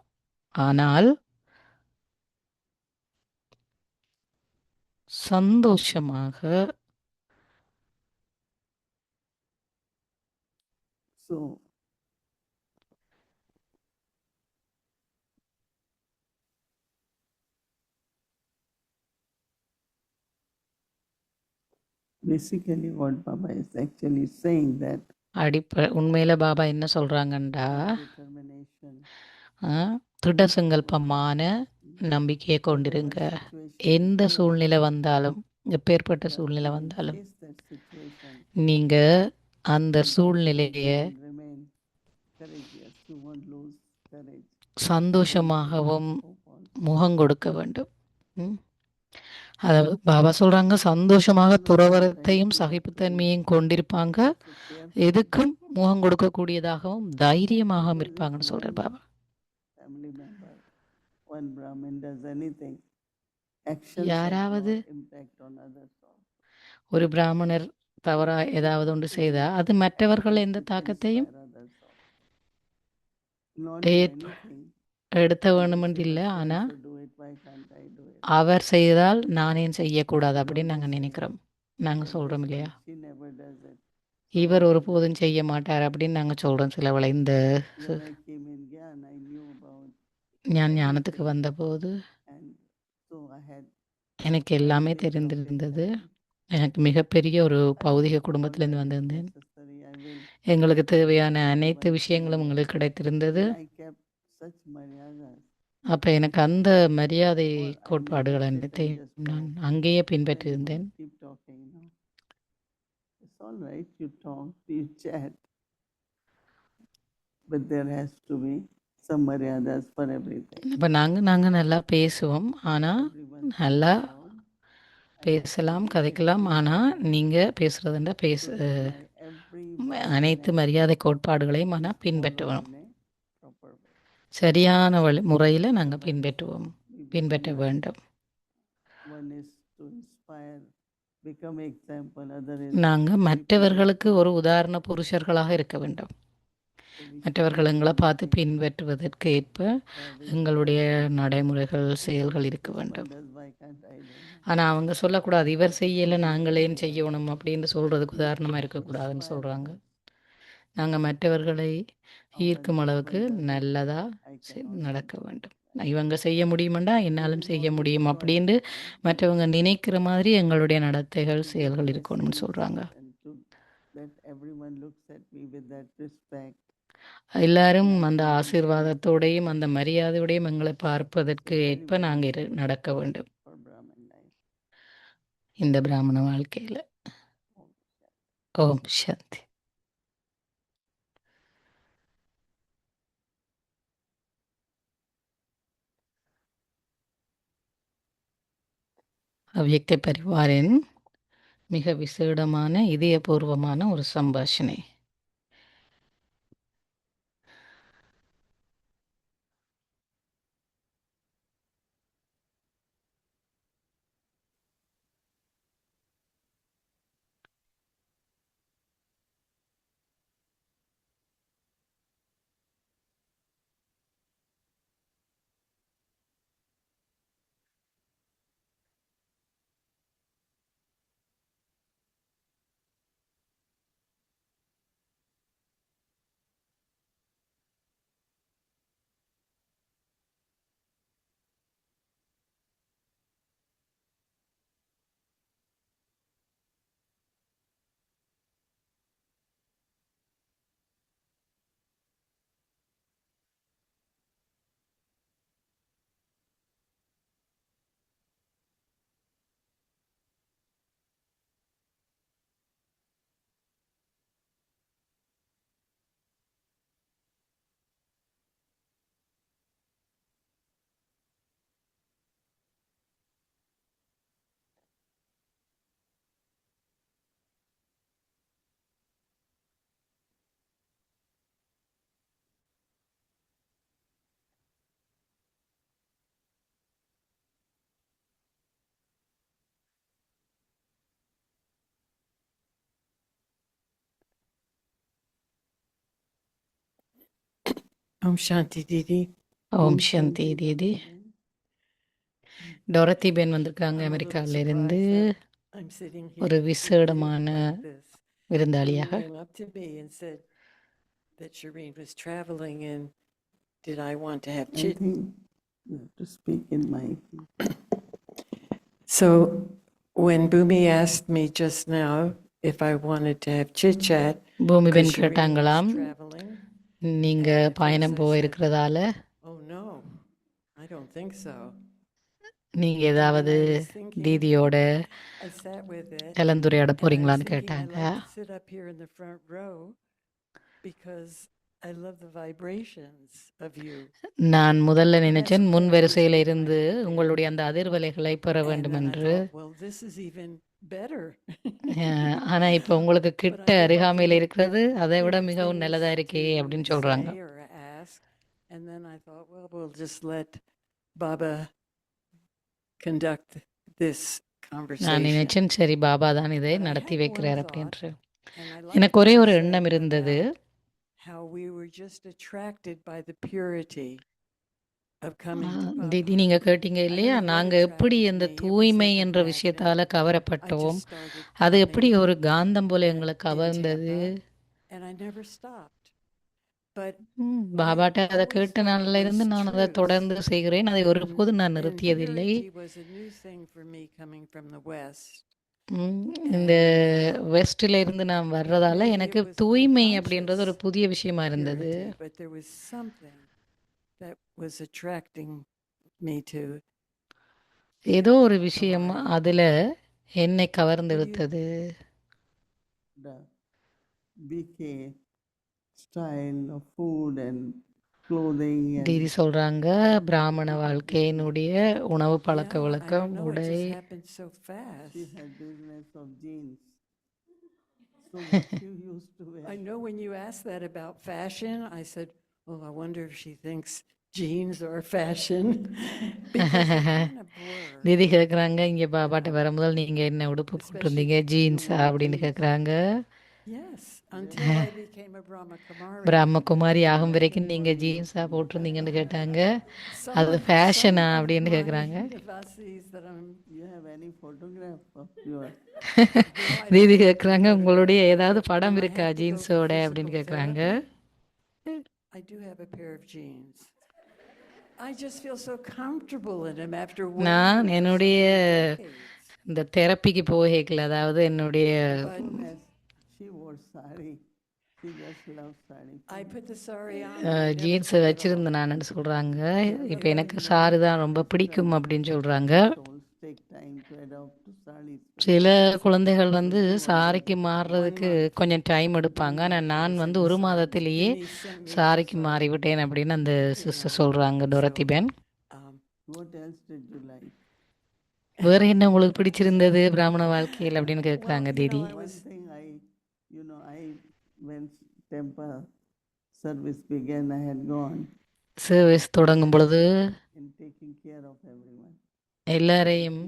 S1: ஆனால் சந்தோஷமாக
S5: so basically what Baba is actually saying that
S1: உண்மையில பாபா என்ன சொல்றாங்கண்டா,
S5: determination,
S1: திடசங்கல்பமான நம்பிக்கையை கொண்டிருங்க. எந்த சூழ்நிலை வந்தாலும், எப்பேற்பட்ட சூழ்நிலை வந்தாலும்
S5: face that situation,
S1: நீங்க அந்த சூழ்நிலைய
S5: remain courageous, you won't lose courage.
S1: சந்தோஷமாகவும் முகம் கொடுக்க வேண்டும். அதாவது பாபா சொல்றாங்க, சந்தோஷமாக துறவரத்தையும் சகிப்புத்தன்மையும் கொண்டிருப்பாங்க, எதுக்கும் முகம் கொடுக்கக்கூடியதாகவும் தைரியமாகவும் இருப்பாங்கன்னு சொல்றார் Baba.
S5: Family member, one Brahmin does anything, actions
S1: யாராவது
S5: have no impact on others.
S1: ஒரு பிராமணர் தவறா ஏதாவது ஒன்று செய்தா அது மற்றவர்கள் எந்த தாக்கத்தையும் எடுத்த வேணுமென்று இல்லை. ஆனால் அவர் செய்தால் நான் ஏன் செய்யக்கூடாது அப்படின்னு நாங்கள் நினைக்கிறோம், நாங்கள் சொல்கிறோம் இல்லையா. இவர் ஒருபோதும் செய்ய மாட்டார் அப்படின்னு நாங்கள் சொல்கிறோம். சில வேளை இந்த ஞானத்துக்கு வந்தபோது எனக்கு எல்லாமே தெரிந்திருந்தது. எனக்கு மிகப்பெரிய ஒரு பௌதிக குடும்பத்திலேருந்து வந்திருந்தேன். எங்களுக்கு தேவையான அனைத்து விஷயங்களும் உங்களுக்கு கிடைத்திருந்தது. அப்போ எனக்கு அந்த மரியாதை கோட்பாடுகள் அனைத்தையும் நான் அங்கேயே பின்பற்றியிருந்தேன். இப்போ நாங்கள் நல்லா பேசுவோம், ஆனால் நல்லா பேசலாம், கதைக்கலாம். ஆனால் நீங்கள் பேசுகிறதுண்டா அனைத்து மரியாதை கோட்பாடுகளையும் ஆனால் பின்பற்றுவோம். சரியான முறையில் நாங்கள் பின்பற்ற வேண்டும். நாங்கள் மற்றவர்களுக்கு ஒரு உதாரண புருஷர்களாக இருக்க வேண்டும். மற்றவர்கள் எங்களை பார்த்து பின்பற்றுவதற்கு ஏற்ப எங்களுடைய நடைமுறைகள், செயல்கள் இருக்க வேண்டும். ஆனால் அவங்க சொல்லக்கூடாது, இவர் செய்யலை நாங்களேன்னு செய்யணும் அப்படின்னு சொல்கிறதுக்கு உதாரணமாக இருக்கக்கூடாதுன்னு சொல்கிறாங்க. நாங்கள் மற்றவர்களை ஈர்க்கும் அளவுக்கு நல்லதாக நடக்க வேண்டும். இவங்க செய்ய முடியுமெண்டா என்னாலும் செய்ய முடியும் அப்படின்ட்டு மற்றவங்க நினைக்கிற மாதிரி எங்களுடைய நடத்தைகள் செயல்கள் இருக்கணும்னு சொல்கிறாங்க.
S5: and to that everyone looks at me with that respect.
S1: எல்லாரும் அந்த ஆசீர்வாதத்தோடையும் அந்த மரியாதையோடையும் எங்களை பார்ப்பதற்கு ஏற்ப நாங்கள் நடக்க வேண்டும்
S5: For Brahman life.
S1: இந்த பிராமண வாழ்க்கையில். ஓம் சாந்தி. அவ்யக்த பரிவாரின் மிக விசேடமான இதயபூர்வமான ஒரு சம்பாஷணை.
S8: Om Shanti Didi.
S1: ஓம் சாந்தி தீதி. டொரத்தி பென் வந்திருக்காங்க
S8: I'm a little
S1: அமெரிக்காவிலிருந்து
S8: surprised that I'm sitting here
S1: ஒரு
S8: with you
S1: விசேடமான
S8: like this. And you
S1: விருந்தாளியாக.
S8: came up to me and said that Shireen was traveling and did I want to have
S5: I
S8: chit?
S5: think you have to speak in my.
S8: So when Bhumi asked me just now if I wanted to have chit chat,
S1: பூமி பெண்
S8: because Shireen
S1: கேட்டாங்களாம்,
S8: was traveling.
S1: நீங்க
S8: And at first
S1: பயணம்
S8: I
S1: போக
S8: said,
S1: இருக்கிறதால
S8: oh no, I don't think so.
S1: நீங்க
S8: And then
S1: ஏதாவது
S8: I was thinking,
S1: தீதியோட
S8: I sat with it.
S1: கலந்துரையாட
S8: And I was
S1: போறீங்களான்னு
S8: thinking, I
S1: கேட்டாங்க.
S8: like to sit up here in the front row because I love the vibrations of you.
S1: நான் முதல்ல நினைச்சேன்
S8: That's
S1: முன்
S8: what
S1: வரிசையில்
S8: I
S1: இருந்து
S8: like there.
S1: உங்களுடைய அந்த அதிர்வலைகளை பெற
S8: And
S1: வேண்டும்
S8: then I
S1: என்று.
S8: thought, well, this is even better.
S1: ஆனா இப்ப உங்களுக்கு
S8: But
S1: கிட்ட
S8: I hope I
S1: அருகாமையில்
S8: didn't
S1: இருக்கிறது அதை விட
S8: give
S1: மிகவும் நல்லதா
S8: things
S1: இருக்கே
S8: to
S1: அப்படின்னு சொல்றாங்க.
S8: say or ask. And then I thought, well, we'll just let Baba conduct this
S1: நான்
S8: conversation.
S1: நினைச்சேன் சரி பாபா தான் இதை
S8: But I
S1: நடத்தி
S8: had one
S1: வைக்கிறார்
S8: thought,
S1: அப்படின்று.
S8: and I like
S1: எனக்கு
S8: what
S1: ஒரே
S8: you
S1: ஒரு
S8: said
S1: எண்ணம் இருந்தது.
S8: about how we were just attracted by the purity of coming to Baba.
S1: தீதி நீங்க கேட்டீங்க
S8: I
S1: இல்லையா,
S8: don't know what
S1: நாங்க எப்படி
S8: attracted
S1: அந்த
S8: me. It was
S1: தூய்மை
S8: like a
S1: என்ற
S8: magnet.
S1: விஷயத்தால
S8: I
S1: கவரப்பட்டோம்.
S8: just started
S1: அது எப்படி
S8: coming
S1: ஒரு காந்தம் போல
S8: and
S1: எங்களை
S8: in
S1: கவர்ந்தது.
S8: Tampa, and I never stopped. But I
S1: பாபாட்ட அதை
S8: always
S1: கேட்ட
S8: thought it
S1: நாள்ல இருந்து
S8: was
S1: நான் அதை
S8: truth.
S1: தொடர்ந்து செய்கிறேன். அதை
S8: And,
S1: ஒருபோதும் நான்
S8: and
S1: நிறுத்தியதில்லை.
S8: purity was a new thing for me coming from the West.
S1: இந்த
S8: And
S1: வெஸ்ட்ல இருந்து நான் வர்றதால
S8: maybe it
S1: எனக்கு
S8: was
S1: தூய்மை அப்படின்றது ஒரு
S8: unconscious
S1: புதிய விஷயமா இருந்தது.
S8: purity, but there was something that was attracting me to
S1: ஏதோ ஒரு விஷயம்
S8: align.
S1: அதுல என்னை
S8: Will
S1: கவர்ந்தெடுத்தது.
S5: The BK style of food and clothing
S1: Didi
S5: and
S1: சொல்றாங்க பிராமண வாழ்க்கையினுடைய உணவு பழக்க
S8: yeah, I
S1: வழக்கம்,
S8: don't know, it
S1: உடை.
S8: just happened so fast.
S5: she had business of jeans. So what you used to wear?
S8: I know when you asked that about fashion, I said, oh, I wonder if she thinks jeans are fashion. Because they kind of blur.
S1: தீதி கேட்குறாங்க, இங்கே பாபாட்ட வரும்போது நீங்க என்ன உடுப்பு போட்டிருந்தீங்க, ஜீன்ஸா அப்படின்னு கேட்குறாங்க.
S8: Yes, until I became a Brahma Kumari.
S1: Brahma Kumari ஆகும் வரைக்கும் நீங்க ஜீன்ஸா போட்டிருந்தீங்கன்னு கேட்டாங்க.
S8: Some
S1: அது
S8: of
S1: ஃபேஷனா
S8: my
S1: அப்படின்னு கேட்குறாங்க.
S8: Nivasis that I'm,
S5: You have any photograph of your
S8: no, I
S1: Didi
S8: don't have
S1: கேட்குறாங்க,
S8: any
S1: உங்களுடைய
S8: photograph,
S1: ஏதாவது
S8: but
S1: படம்
S8: when I
S1: இருக்கா
S8: have to go for
S1: ஜீன்ஸோட
S8: physical
S1: அப்படின்னு கேட்குறாங்க.
S8: therapy, I do have a pair of jeans. I just feel so comfortable in him after
S1: நான்
S8: working for so
S1: என்னுடைய
S8: many decades.
S1: இந்த தெரப்பிக்கு போகல, அதாவது என்னுடைய
S8: But
S5: Yes, she wore sari. She just loves sari.
S8: I put the sari on. and I never
S1: jeans
S8: took it off.
S1: வச்சிருந்தேன் நான் சொல்கிறாங்க. இப்போ எனக்கு சாரி தான் ரொம்ப பிடிக்கும் அப்படின்னு சொல்கிறாங்க.
S5: Souls take time to adopt to saris.
S1: சில குழந்தைகள் வந்து சாரிக்கு மாறுறதுக்கு கொஞ்சம் டைம் எடுப்பாங்க. ஆனால் நான் வந்து ஒரு மாதத்திலேயே
S8: Denise sent me
S1: சாரிக்கு
S8: the sari.
S1: மாறிவிட்டேன் அப்படின்னு அந்த சிஸ்டர் சொல்கிறாங்க, டொரத்தி pen.
S8: Um,
S5: What else did you like?
S1: வேறு என்ன உங்களுக்கு பிடிச்சிருந்தது பிராமண வாழ்க்கையில் அப்படின்னு கேட்குறாங்க
S8: well, you
S1: Didi.
S8: know, I
S5: One
S8: was
S5: thing when temple service began, I had gone
S1: service தொடங்கும் பொழுது
S5: in taking care of everyone.
S1: எல்லாரையும்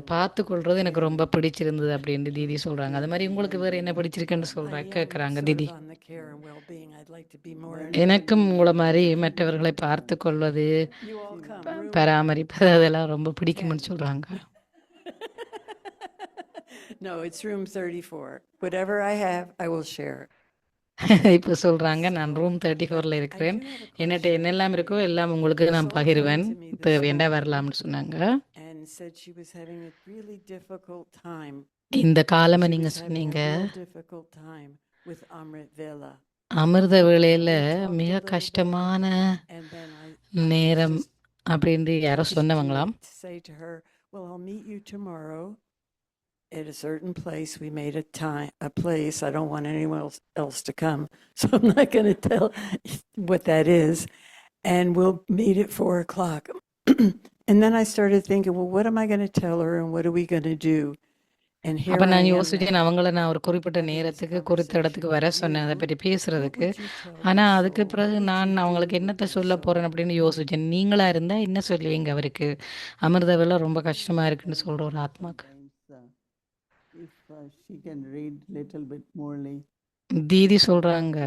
S1: பார்த்து கொள்வது எனக்கு ரொம்ப பிடிச்சிருந்தது அப்படின்னு தீதி சொல்கிறாங்க. அது மாதிரி உங்களுக்கு வேறு என்ன பிடிச்சிருக்குன்னு கேட்குறாங்க
S8: sort
S1: Didi.
S8: of on the care and well-being. I'd like to be more.
S1: எனக்கும் உங்களை மாதிரி மற்றவர்களை பார்த்து கொள்வது,
S8: You all come. Room.
S1: பராமரிப்பது அதெல்லாம் ரொம்ப பிடிக்கும்னு சொல்கிறாங்க.
S8: No, it's room 34. Whatever I have, I will share.
S1: இப்போ சொல்கிறாங்க, நான் ரூம் 34ல் இருக்கிறேன், என்னட்ட என்னெல்லாம் இருக்கோ எல்லாம் உங்களுக்கு நான் பகிர்வேன், தேவையண்டா வரலாம்னு சொன்னாங்க.
S8: And said she was having a really difficult time.
S1: இந்த காலமை
S8: She
S1: நீங்கள்
S8: was having
S1: சொன்னீங்க,
S8: a real difficult time with Amrit Vela.
S1: அமிர்த வேளையில் மிக கஷ்டமான
S8: And then
S1: நேரம் அப்படின்னு யாரோ சொன்னவங்களாம்.
S8: to say to her, well, I'll meet you tomorrow at a certain place. We made a place. I don't want anyone else to come, so I'm not going to tell what that is. And we'll meet at 4:00. And then I started thinking, well, what am I going to tell her, and what are we going to do? And here
S1: அப்போ
S8: I
S1: நான்
S8: am
S1: யோசிச்சேன், அவங்கள நான் ஒரு குறிப்பிட்ட நேரத்துக்கு குறித்த இடத்துக்கு வர சொன்னேன் அதை பற்றி பேசுறதுக்கு. ஆனால் அதுக்கு பிறகு நான் அவங்களுக்கு என்னத்தை சொல்ல போகிறேன் அப்படின்னு யோசித்தேன். நீங்களாக இருந்தால் என்ன சொல்லுவீங்க அவருக்கு? அமிர்த வேலை ரொம்ப கஷ்டமாக இருக்குன்னு சொல்கிற ஒரு ஆத்மாக்கு.
S5: If she can read little bit morely.
S1: தீதி சொல்கிறாங்க,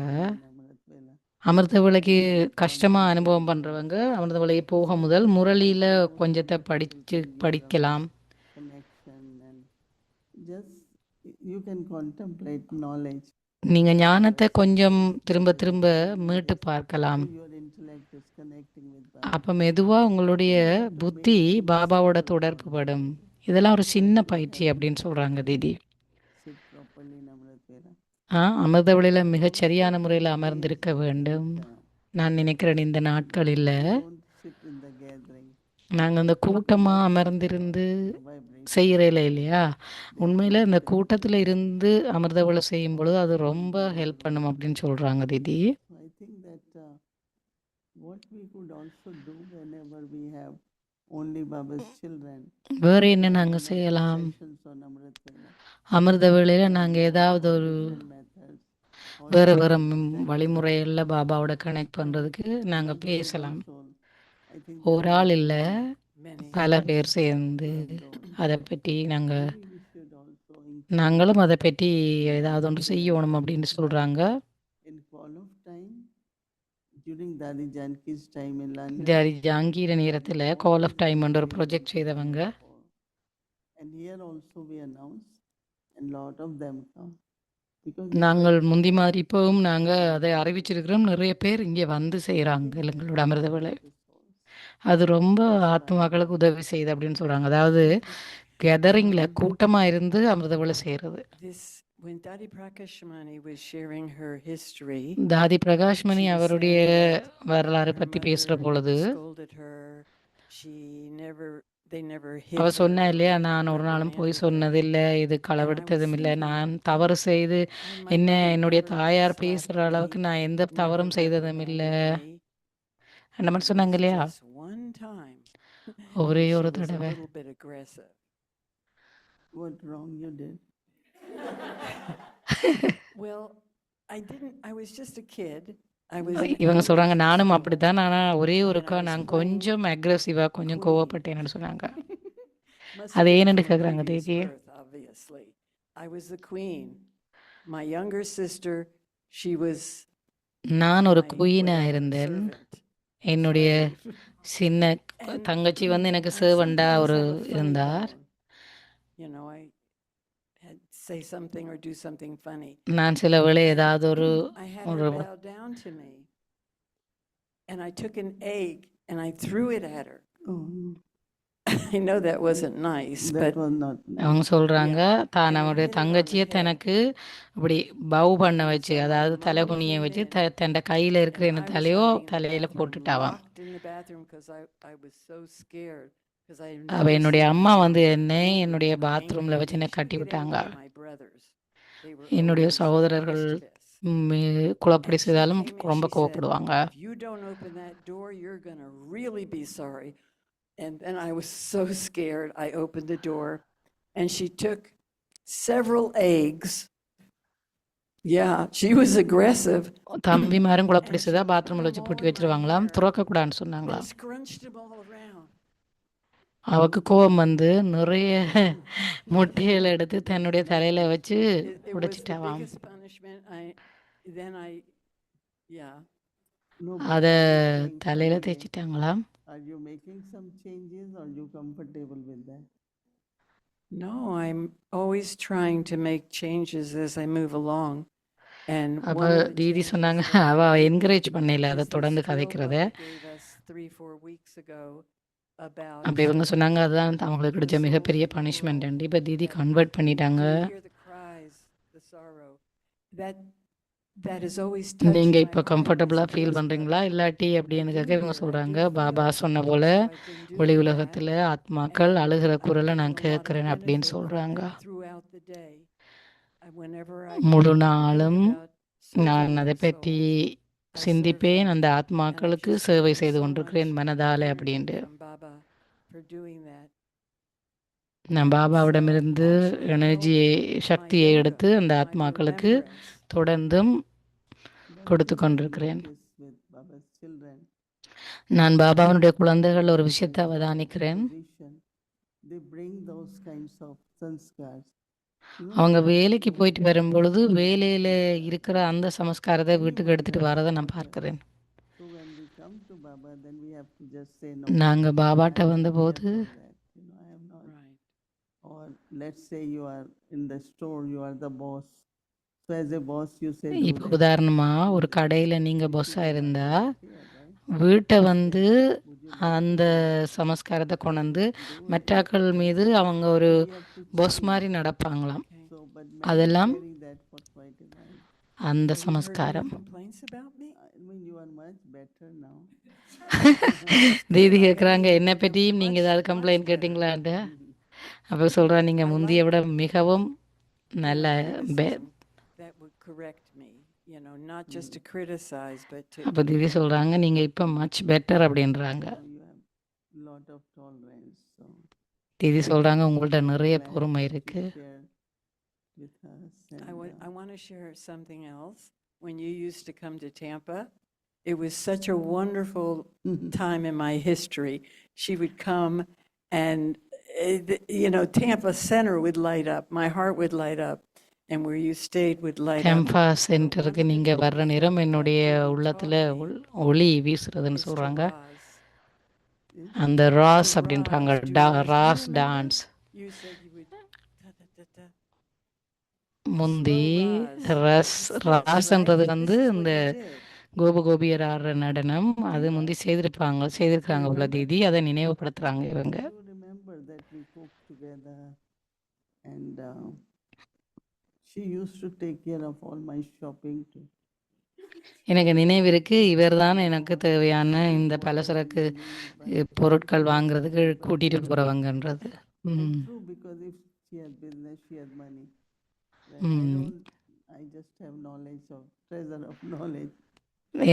S5: Amrit Vela.
S1: அமிர்த வேலைக்கு கஷ்டமாக அனுபவம் பண்ணுறவங்க அமிர்த வேலைக்கு போக முதல் முரளியில் கொஞ்சத்தை படிக்கலாம்.
S5: Connection and just you can contemplate knowledge.
S1: நீங்கள் ஞானத்தை கொஞ்சம் திரும்ப திரும்ப மீட்டு பார்க்கலாம்.
S5: Your intellect is connecting with Baba.
S1: அப்போ மெதுவாக உங்களுடைய புத்தி பாபாவோட தொடர்பு படும். இதெல்லாம் ஒரு சின்ன பயிற்சி அப்படின்னு சொல்கிறாங்க தீதி.
S5: Sit properly in Amrit Vela.
S1: அமிர்த வேளையில் மிகச் சரியான முறையில் அமர்ந்திருக்க வேண்டும். நான் நினைக்கிறேன் இந்த நாட்களில்
S5: Don't sit in the gathering.
S1: நாங்கள் அந்த கூட்டமாக அமர்ந்திருந்து
S5: Vibration.
S1: செய்கிறதில்ல இல்லையா? உண்மையில் இந்த கூட்டத்தில் இருந்து அமிர்த வேளை செய்யும் பொழுது அது ரொம்ப ஹெல்ப் பண்ணும் அப்படின்னு சொல்கிறாங்க தீதி.
S5: So I think that what we could also do whenever we have only Baba's children.
S1: வேறு என்ன நாங்கள் செய்யலாம்?
S5: Sessions on Amrit Vela.
S1: அமிர்த வேளையில் நாங்கள் ஏதாவது ஒரு
S5: Methods.
S1: வேறு வேறு வழிமுறையில் பாபாவோட கனெக்ட் பண்ணுறதுக்கு நாங்கள் பேசலாம்.
S5: So I think
S1: ஒரு ஆள் இல்லை,
S8: many.
S1: பல பேர் சேர்ந்து அதை பற்றி நாங்கள்
S5: we should also
S1: நாங்களும் அதை பற்றி ஏதாவது ஒன்று செய்யணும் அப்படின்னு சொல்கிறாங்க.
S5: in call of time during Dadi Janki's time in London.
S1: Zari ஜாங்கீர நேரத்தில் கால் ஆஃப் டைம் என்ற ஒரு project செய்தவங்க.
S5: And here also we announce and lot of them come. Because
S1: நாங்கள் முந்தி மாதிரி இப்போவும் நாங்கள் அதை அறிவிச்சிருக்கிறோம். நிறைய பேர் இங்கே வந்து செய்கிறாங்க எங்களோட அமிர்த வேலை. அது ரொம்ப ஆத்மாக்களுக்கு உதவி செய்யுது அப்படின்னு சொல்கிறாங்க. அதாவது கெதரிங்கில் கூட்டமாக இருந்து அமிர்த வேலை செய்கிறது.
S8: This, when Dadi Prakashmani was sharing her history,
S1: தாதி பிரகாஷ்மணி அவருடைய வரலாறு பற்றி பேசுகிற பொழுது
S8: scolded her. They never hit
S1: அவ
S8: her.
S1: சொன்னா இல்லையா, நான் ஒரு நாளும் போய் சொன்னதில்லை, இது களவெடுத்ததும் இல்லை, நான் தவறு செய்து
S8: And my
S1: என்ன
S8: mother
S1: என்னுடைய
S8: never
S1: தாயார்
S8: slapped
S1: பேசுகிற
S8: me,
S1: அளவுக்கு நான் எந்த
S8: never
S1: தவறும் செய்ததும் இல்லை
S8: reprimanded me.
S1: அந்த மாதிரி சொன்னாங்க இல்லையா.
S8: Just one time.
S1: ஒரே
S8: she
S1: ஒரு
S8: was a
S1: தடவை
S8: little bit aggressive.
S5: what wrong you did?
S8: Well, I was just a kid. I was
S1: இவங்க சொல்கிறாங்க, நானும் அப்படித்தான், ஆனால் ஒரே ஒருக்கா நான் கொஞ்சம் அக்ரெசிவாக கொஞ்சம் கோவப்பட்டேன்னு சொன்னாங்க.
S8: Must
S1: அது
S8: have been
S1: ஏன்னு
S8: from a
S1: கேட்குறாங்க
S8: previous
S1: தேதி.
S8: birth, obviously. I was the queen. My younger sister, she was
S1: நான் ஒரு
S8: my
S1: குயினாக
S8: whatever,
S1: இருந்தேன்.
S8: servant.
S1: என்னுடைய
S8: slave.
S1: சின்ன
S8: And
S1: தங்கச்சி வந்து எனக்கு
S8: I
S1: சேவண்டா
S8: sometimes
S1: ஒரு
S8: have a funny
S1: இருந்தார்.
S8: bone. You know, I had say something or do something funny.
S1: நான் சில வேளை ஏதாவது ஒரு
S8: I had
S1: ஒரு
S8: her bow down to me. And I took an egg and I threw it at her.
S5: Oh, no.
S8: I know that wasn't nice,
S5: That
S8: but
S5: was not nice.
S1: அவங்க சொல்றாங்க தான்
S8: And I
S1: அவருடைய
S8: hit it on the
S1: தங்கச்சியை
S8: head.
S1: தனக்கு இப்படி பவு பண்ண
S8: And
S1: வச்சு,
S8: so my
S1: அதாவது
S8: mom
S1: தலைகுனிய
S8: came
S1: வச்சு
S8: in,
S1: தன் கையில இருக்கிற
S8: and
S1: என்ன
S8: I was
S1: தலையோ
S8: hiding in the
S1: தலையில
S8: bathroom,
S1: போட்டுட்டாவாம்.
S8: locked in the bathroom because I was so scared because I
S1: அவ
S8: noticed
S1: என்னுடைய
S8: that my
S1: அம்மா
S8: mom
S1: வந்து
S8: was
S1: என்னை
S8: angry
S1: என்னுடைய
S8: and
S1: பாத்ரூம்ல
S8: angry
S1: வச்சு
S8: at me.
S1: என்னை
S8: She
S1: கட்டி
S8: would get
S1: விட்டாங்க.
S8: angry at my brothers. They were
S1: என்னுடைய
S8: always
S1: சகோதரர்கள்
S8: mischievous.
S1: குழப்படி
S8: And she
S1: செய்தாலும்
S8: came in,
S1: ரொம்ப
S8: she said,
S1: கோவப்படுவாங்க.
S8: if you don't open that door, you're going to really be sorry. And then I was so scared. I opened the door and she took several eggs. Yeah, she was aggressive.
S1: தம்பிமாரும் குழப்படி
S8: And she
S1: செய்தா
S8: put
S1: பாத்ரூம்ல
S8: them
S1: வச்சு
S8: all
S1: பூட்டி
S8: in my
S1: வச்சிருவாங்களாம்,
S8: hair
S1: துறக்கக்கூடாதுன்னு
S8: and
S1: சொன்னாங்களாம்.
S8: scrunched them all around.
S1: அவக்கு கோவம் வந்து நிறைய முட்டைகளை எடுத்து தன்னுடைய தலையில வச்சு
S8: It was the
S1: உடைச்சிட்டாவாம்.
S8: biggest punishment. Yeah.
S5: No,
S1: அத
S5: but are you saying
S1: தலையில
S5: something?
S1: தேய்ச்சிட்டாங்களாம்.
S5: Are you making some changes or are you comfortable with that?
S8: No, I'm always trying to make changes as I move along. And
S1: அப்ப
S8: one of the
S1: Didi
S8: changes
S1: சொன்னாங்க
S8: that I
S1: அவ
S8: made
S1: என்கரேஜ் பண்ணல அதை
S8: is this
S1: தொடர்ந்து
S8: field
S1: கதைக்கிறத.
S8: Bubba gave us 3-4 weeks ago about
S1: அப்படி இவங்க சொன்னாங்க அதுதான் அவங்களுக்கு
S8: the
S1: கிடைச்ச
S8: souls
S1: மிகப்பெரிய
S8: of the
S1: பனிஷ்மெண்ட்.
S8: world.
S1: இப்ப தீதி
S8: That
S1: கன்வெர்ட்
S8: do
S1: பண்ணிட்டாங்க.
S8: you hear the cries, the sorrow? That has always touched
S1: நீங்க
S8: my
S1: இப்ப
S8: heart
S1: கம்ஃபர்டபுளா
S8: as it
S1: ஃபீல்
S8: is,
S1: பண்றீங்களா
S8: Bubba.
S1: இல்லாட்டி
S8: I
S1: அப்படின்னு
S8: do
S1: கேட்க இவங்க
S8: hear, I
S1: சொல்றாங்க,
S8: do
S1: பாபா
S8: feel.
S1: சொன்ன போல
S8: So I've been
S1: வெளி
S8: doing that.
S1: உலகத்துல ஆத்மாக்கள்
S8: And
S1: அழுகிற
S8: I'm
S1: குரலை
S8: getting
S1: நான்
S8: a lot of
S1: கேட்கிறேன் அப்படின்னு
S8: benefit
S1: சொல்றாங்க.
S8: throughout the day. Whenever I
S1: முழு
S8: think
S1: நாளும்
S8: about serving
S1: நான் அதை
S8: those
S1: பற்றி
S8: souls, I serve
S1: சிந்திப்பேன்,
S8: them.
S1: அந்த
S8: And I
S1: ஆத்மாக்களுக்கு
S8: just
S1: சேவை
S8: feel
S1: செய்து
S8: so
S1: கொண்டிருக்கிறேன்
S8: much
S1: மனதாலே
S8: energy
S1: அப்படின்ட்டு.
S8: from Baba for doing that.
S1: நான்
S8: And so
S1: பாபாவிடமிருந்து
S8: actually it
S1: எனர்ஜியை
S8: helped my
S1: சக்தியை
S8: yoga,
S1: எடுத்து அந்த
S8: my
S1: ஆத்மாக்களுக்கு
S8: remembrance.
S1: தொடர்ந்தும்
S5: One
S1: கொடுத்து
S5: thing I
S1: கொண்டிருக்கிறேன்.
S5: notice with Baba's children,
S1: நான் பாபாவினுடைய குழந்தைகள் ஒரு விஷயத்தை
S5: when they are in
S1: அவதானிக்கிறேன்.
S5: position, they bring those kinds of sanskars.
S1: அவங்க வேலைக்கு போயிட்டு வரும்பொழுது வேலையில இருக்கிற அந்த சமஸ்காரத்தை வீட்டுக்கு எடுத்துட்டு வரதை நான் பார்க்கிறேன்.
S5: So when we come to Baba, then we have to just say no.
S1: நாங்க பாபாட்ட
S5: I am
S1: வந்தபோது
S5: here for that. I am not.
S8: Right.
S5: Or let's say you are in the store, you are the boss. So as a boss, you say do
S1: இப்போ
S5: that.
S1: உதாரணமா ஒரு கடையில நீங்க பொஸ்ஸா இருந்தா வீட்டை வந்து அந்த சமஸ்காரத்தை கொண்டு வந்து மெட்டாக்கள் மீது அவங்க ஒரு பொஸ் மாதிரி நடப்பாங்களாம்.
S5: So, but
S1: அதெல்லாம்
S5: carrying that for quite a while.
S1: அந்த
S8: Have you heard any
S1: சமஸ்காரம்.
S8: complaints about me?
S5: I mean, you are much better now.
S1: தீதி கேட்குறாங்க, என்னை பற்றியும் நீங்கள் ஏதாவது கம்ப்ளைண்ட் கேட்டிங்களான்ட்டு. அப்போ சொல்கிறா, நீங்கள் முந்தைய விட மிகவும் நல்ல
S8: Criticism that would correct me, not just to criticize, but to.
S1: அப்போ தீதி சொல்கிறாங்க, நீங்கள் இப்போ மச் பெட்டர் அப்படின்றாங்க.
S5: Now you have lot of tolerance. So
S1: தீதி சொல்கிறாங்க, உங்கள்கிட்ட நிறைய
S5: glad
S1: பொறுமை
S5: to
S1: இருக்குது.
S5: share with us. And,
S8: I want to share something else. When you used to come to Tampa, it was such a wonderful time in my history. She would come and, Tampa Center would light up. My heart would light up. And where you stayed would light up.
S1: CAMPA சென்டருக்கு நீங்கள் வர்ற நேரம் என்னுடைய உள்ளத்தில் ஒளி வீசுறதுன்னு சொல்கிறாங்க. அந்த ராஸ் அப்படின்றாங்க, ராஸ் dance.
S8: You said you would da-da-da-da.
S1: முந்தி ராஸ்ன்றது வந்து இந்த கோபியர் ஆடுற நடனம், அது முந்தி செய்திருக்காங்க உள்ள தீதி, அதை நினைவுபடுத்துறாங்க இவங்க.
S5: you remember that we cooked together, and she used to take care of all my shopping too.
S1: எனக்கு நினைவு இருக்கு, இவர் தான் எனக்கு தேவையான இந்த பலசரக்கு பொருட்கள் வாங்குறதுக்கு கூட்டிட்டு போறவங்கன்றது.
S5: And true, because if she had business, she had money. I just have knowledge of treasure of knowledge.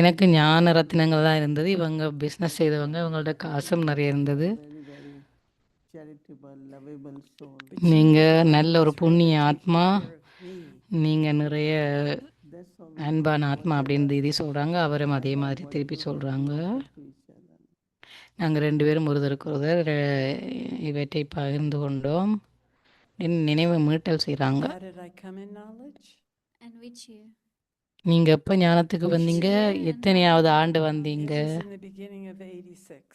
S1: எனக்கு ஞான ரத்தினங்கள் தான் இருந்தது. இவங்க பிஸ்னஸ் செய்தவங்க, இவங்கள்ட்ட காசும் நிறைய இருந்தது.
S5: Very, very charitable, lovable soul.
S1: நீங்க நல்ல ஒரு புண்ணிய ஆத்மா, நீங்க நிறைய
S5: That's all
S1: அன்பான ஆத்மா அப்படின்னு தீதி சொல்றாங்க. அவரும் அதே மாதிரி திருப்பி சொல்றாங்க.
S5: to each other.
S1: நாங்கள் 2 பேரும் ஒருத்தருக்கு ஒருத்தர் இவற்றை பகிர்ந்து கொண்டோம். நினைவு மீட்டல் செய்கிறாங்க.
S8: How did I come in knowledge?
S4: And which year?
S1: நீங்கள் எப்போ ஞானத்துக்கு வந்தீங்க, எத்தனையாவது ஆண்டு வந்தீங்க?
S8: This is in the beginning of 86.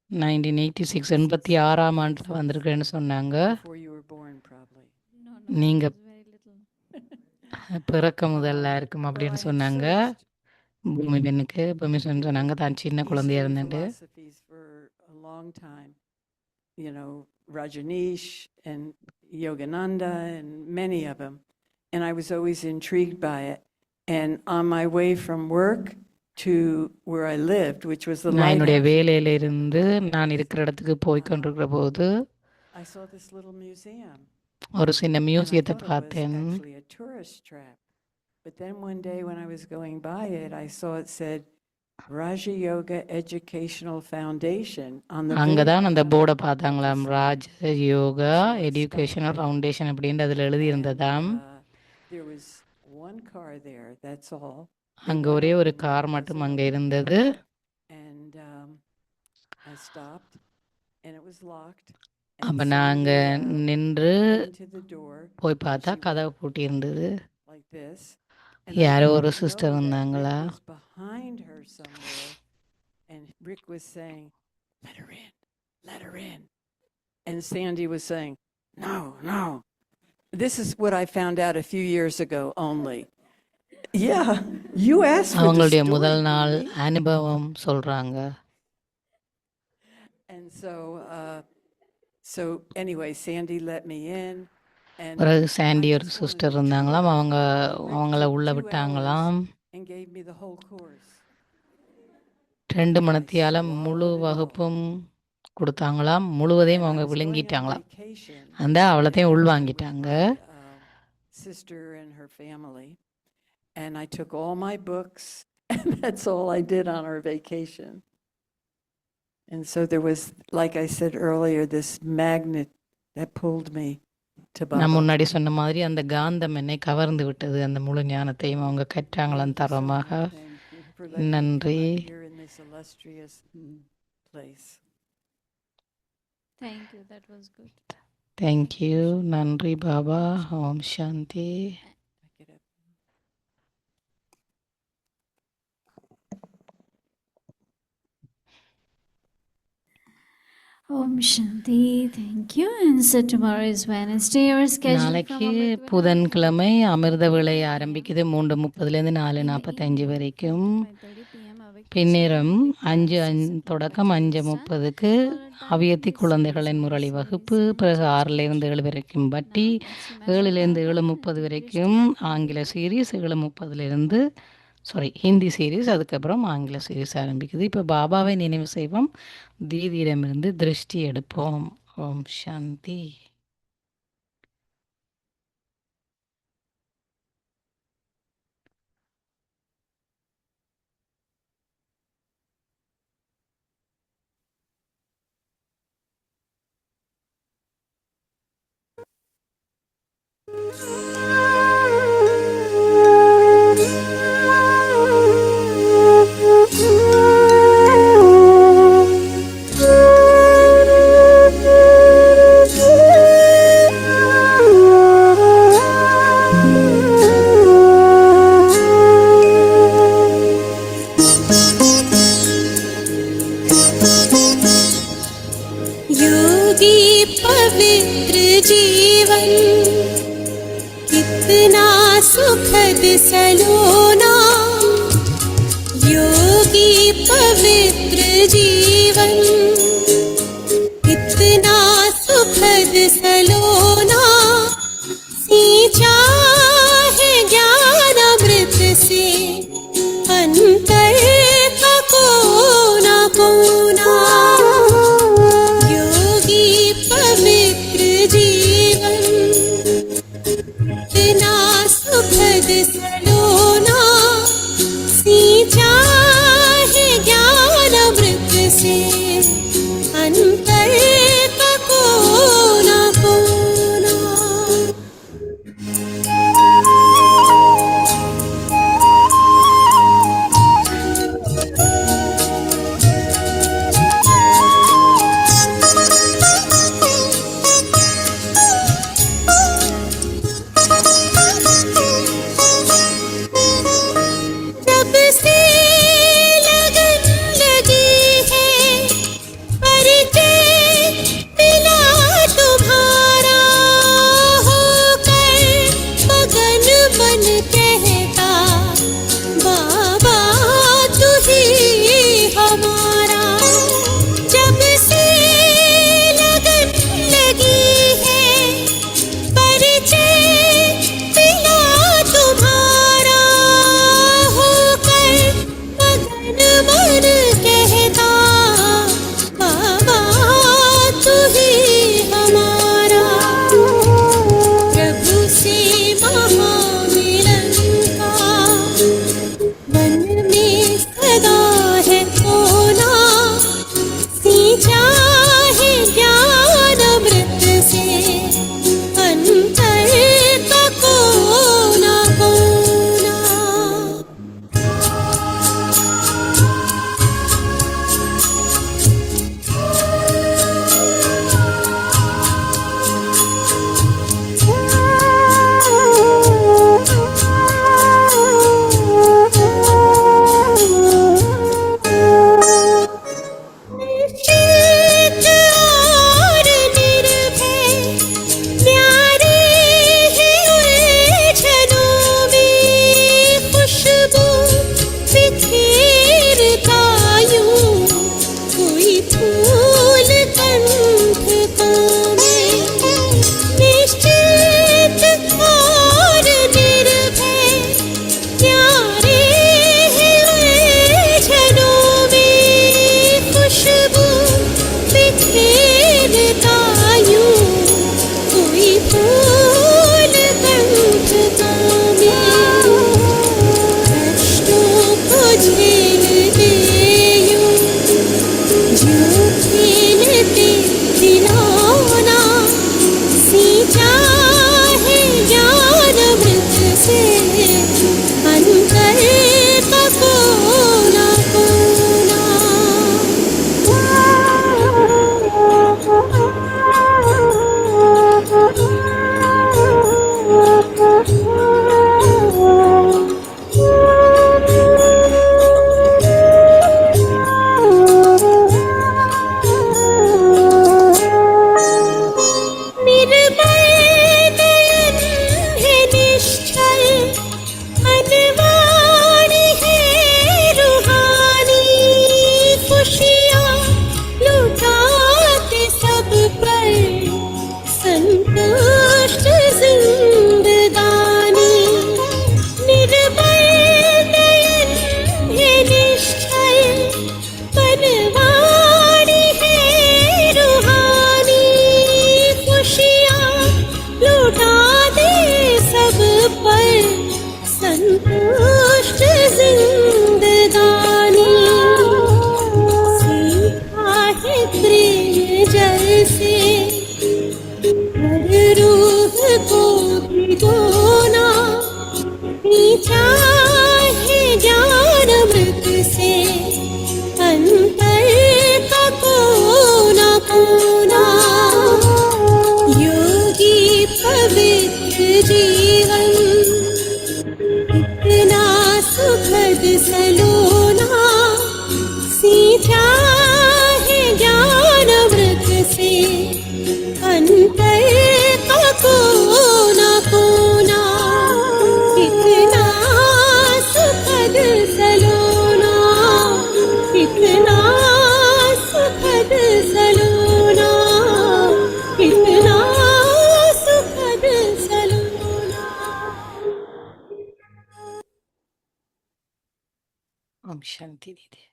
S1: 1986 86ஆம் ஆண்டில் வந்திருக்கேன்னு சொன்னாங்க.
S8: Before you were born, probably.
S4: No,
S1: நீங்க
S4: it was very little.
S1: பிறக்க முதல்ல இருக்கும் அப்படின்னு சொன்னாங்க. பூமி பெண்ணுக்கு. பூமி பெண் சொன்னாங்க தான் சின்ன
S8: He
S1: குழந்தையா
S8: studied
S1: இருந்துட்டு.
S8: philosophies for a long time. You know, Rajneesh and Yogananda and many of them. And I was always intrigued by it. And on my way from work to where I lived, which was the
S1: நான் என்னுடைய
S8: lighthouse,
S1: வேலையில இருந்து நான் இருக்கிற இடத்துக்கு போய் கொண்டிருக்கிற போது
S8: I saw this little museum.
S1: ஒரு சின்ன
S8: And I
S1: மியூசியத்தை
S8: thought it was
S1: பார்த்தேன்.
S8: actually a tourist trap. But then one day when I was going by it, I saw it said Raja Yoga Educational Foundation on the
S1: அங்கதான் அந்த
S8: very
S1: போர்டை
S8: front of
S1: பார்த்தாங்களாம்.
S8: the
S1: Raja yoga
S8: So I stopped
S1: educational
S8: there.
S1: Foundation அப்படின்னு அதில் எழுதியிருந்ததாம்.
S8: There was one car there, that's all.
S1: அங்கே ஒரே ஒரு கார் மட்டும் அங்கே இருந்தது.
S8: And I stopped and it was locked.
S1: அப்போ நாங்கள் நின்று
S8: Into the door
S1: போய் பார்த்தா கதவை பூட்டி இருந்தது.
S8: like this.
S1: யாரோ ஒரு சிஸ்டர் வந்தாங்களா.
S8: Rick was behind her somewhere, and Rick was saying, "Let her in, let her in," and Sandy was saying, "No, no." This is what I found out a few years ago only. Yeah, you asked for the
S1: அவங்களுடைய
S8: story,
S1: முதல் நாள்
S8: Ruby.
S1: அனுபவம் சொல்றாங்க.
S8: And so anyway, Sandy let me in. And
S1: பிறகு சாண்டி
S8: I
S1: ஒரு
S8: just
S1: சிஸ்டர்
S8: wanted to
S1: இருந்தாங்களாம்.
S8: try it.
S1: அவங்கள
S8: Rick
S1: உள்ள
S8: took 2
S1: விட்டாங்களாம்.
S8: hours and gave me the whole course.
S1: 2 மணித்தியால முழு வகுப்பும் கொடுத்தாங்களாம். முழுவதையும்
S8: And I
S1: அவங்க
S8: was going on
S1: விழுங்கிட்டாங்களாம்.
S8: vacation,
S1: அந்த அவ்வளோத்தையும்
S8: with
S1: உள்வாங்கிட்டாங்க.
S8: my sister and her family, and I took all my books, and that's all I did on our vacation. And so there was, like I said earlier, this magnet that pulled me to
S1: நான்
S8: Baba.
S1: முன்னாடி சொன்ன மாதிரி அந்த காந்தம் என்னை கவர்ந்து விட்டது. அந்த முழு ஞானத்தையும் அவங்க கற்றாங்களாம்
S8: Thank you so
S1: தரமாக.
S8: much. Thank you for letting me come
S1: நன்றி.
S8: up here in this illustrious place.
S4: Thank you. That was good.
S1: Thank you. நன்றி பாபா. ஓம் சாந்தி.
S8: Pick it up.
S4: Om Shanti. Thank you. And so tomorrow is Wednesday. Our schedule
S1: நாளைக்கு
S4: from Amrit
S1: புதன்கிழமை அமிர்த வேளை ஆரம்பிக்குது. 3:30லேருந்து 4:45 வரைக்கும்.
S4: 5:30 p.m.
S1: பின்னேரம் 5 தொடக்கம் 5:30க்கு அவியத்தி குழந்தைகளின் முரளி வகுப்பு. பிறகு 6லேருந்து 7 வரைக்கும் பட்டி, 7லேருந்து 7:30 வரைக்கும் ஆங்கில சீரீஸ், 7:30லேருந்து ஹிந்தி சீரீஸ், அதுக்கப்புறம் ஆங்கில சீரீஸ் ஆரம்பிக்குது. இப்போ பாபாவை நினைவு செய்வோம். தீதியிடமிருந்து திருஷ்டி எடுப்போம். ஓம் சாந்தி.
S7: योगी पवित्र जीवन कितना सुखद सलोना, योगी पवित्र जीवन कितना सुखद सलोना, सींचा है ज्ञान अमृत से अंतर का कोना कोना, योगी पवित्र जीवन कितना सुखद सलोना, सींचा है ज्ञान अमृत से
S1: ஓம் சாந்தி தீதி.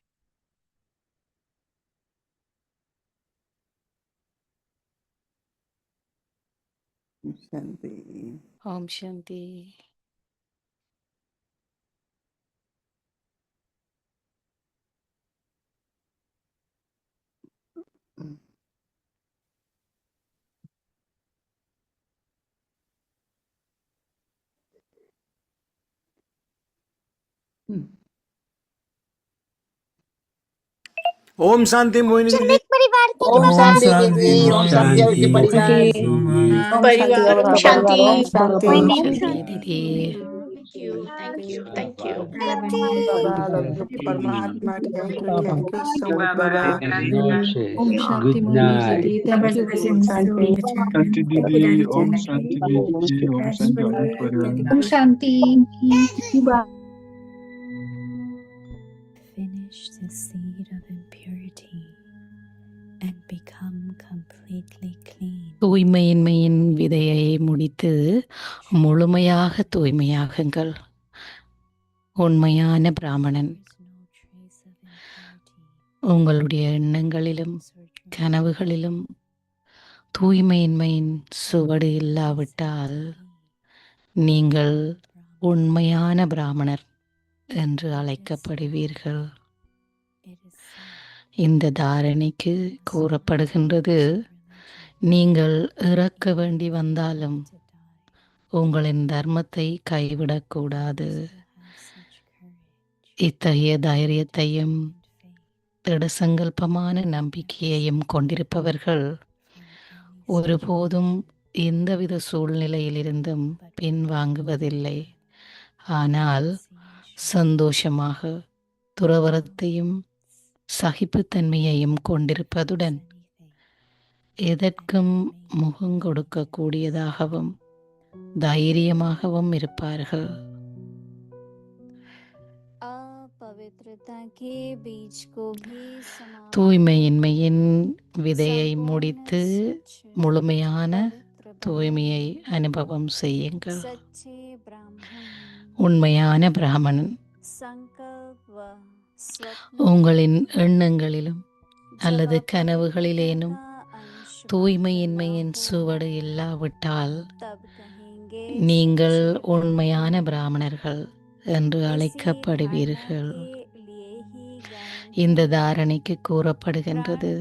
S5: Shanti.
S1: ஓம் சாந்தி.
S9: ओम शांति मोहिनी दीदी।
S3: ओम शांति दीदी, ओम शांति आपके परिवार परिवार ओम शांति।
S1: ஓம் சாந்தி தீதி.
S3: Thank you thank you.
S10: बाबा लव यू परमात्मा थैंक यू सो मच बाबा
S11: ओम शांति मोहिनी दीदी थैंक यू ओम शांति
S12: शांति दीदी ओम शांति दीदी Om Shanti
S11: Om Shanti
S4: Finish the seed of impurity and become completely clean.
S1: தூய்மையின்மையின் விதையை முடித்து முழுமையாக தூய்மையாகுங்கள். உண்மையான பிராமணன். உங்களுடைய எண்ணங்களிலும் கனவுகளிலும் தூய்மையின்மையின் சுவடு இல்லாவிட்டால் நீங்கள் உண்மையான பிராமணர் என்று அழைக்கப்படுவீர்கள். இந்த தாரணைக்கு கூறப்படுகின்றது, நீங்கள் இறக்க வேண்டி வந்தாலும் உங்களின் தர்மத்தை கைவிடக்கூடாது. இத்தகைய தைரியத்தையும் திடசங்கல்பமான நம்பிக்கையையும் கொண்டிருப்பவர்கள் ஒருபோதும் எந்தவித சூழ்நிலையிலிருந்தும் பின்வாங்குவதில்லை. ஆனால் சந்தோஷமாக துறவரத்தையும் சகிப்புத்தன்மையையும் கொண்டிருப்பதுடன் எதற்கும் முகங்கொடுக்கக்கூடியதாகவும் தைரியமாகவும் இருப்பார்கள். தூய்மையின்மையின் விதையை முடித்து முழுமையான தூய்மையை அனுபவம் செய்யுங்கள். உண்மையான பிராமணன். உங்களின் எண்ணங்களிலும் அல்லது கனவுகளிலேனும் தூய்மையின்மையின் சுவடு இல்லாவிட்டால் நீங்கள் உண்மையான பிராமணர்கள் என்று அழைக்கப்படுவீர்கள். இந்த தாரணைக்கு கூறப்படுகின்றது,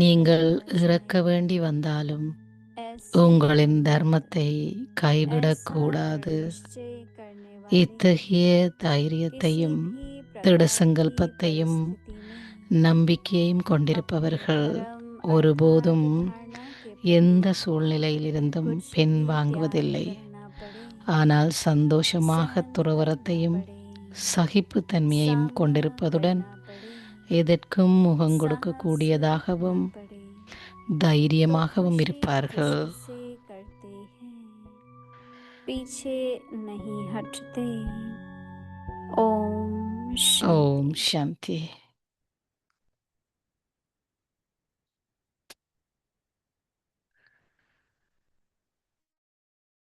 S1: நீங்கள் இறக்க வேண்டி வந்தாலும் உங்களின் தர்மத்தை கைவிடக்கூடாது. இத்தகைய தைரியத்தையும் திடசங்கல்பத்தையும் நம்பிக்கையையும் கொண்டிருப்பவர்கள் ஒருபோதும் எந்த சூழ்நிலையிலிருந்தும் பின்வாங்குவதில்லை. ஆனால் சந்தோஷமாக துறவரத்தையும் சகிப்புத்தன்மையையும் கொண்டிருப்பதுடன் எதற்கும் முகங்கொடுக்கக்கூடியதாகவும் தைரியமாகவும் இருப்பார்கள்.
S4: पीछे नहीं हटते। ओम
S1: ஓம் சாந்தி.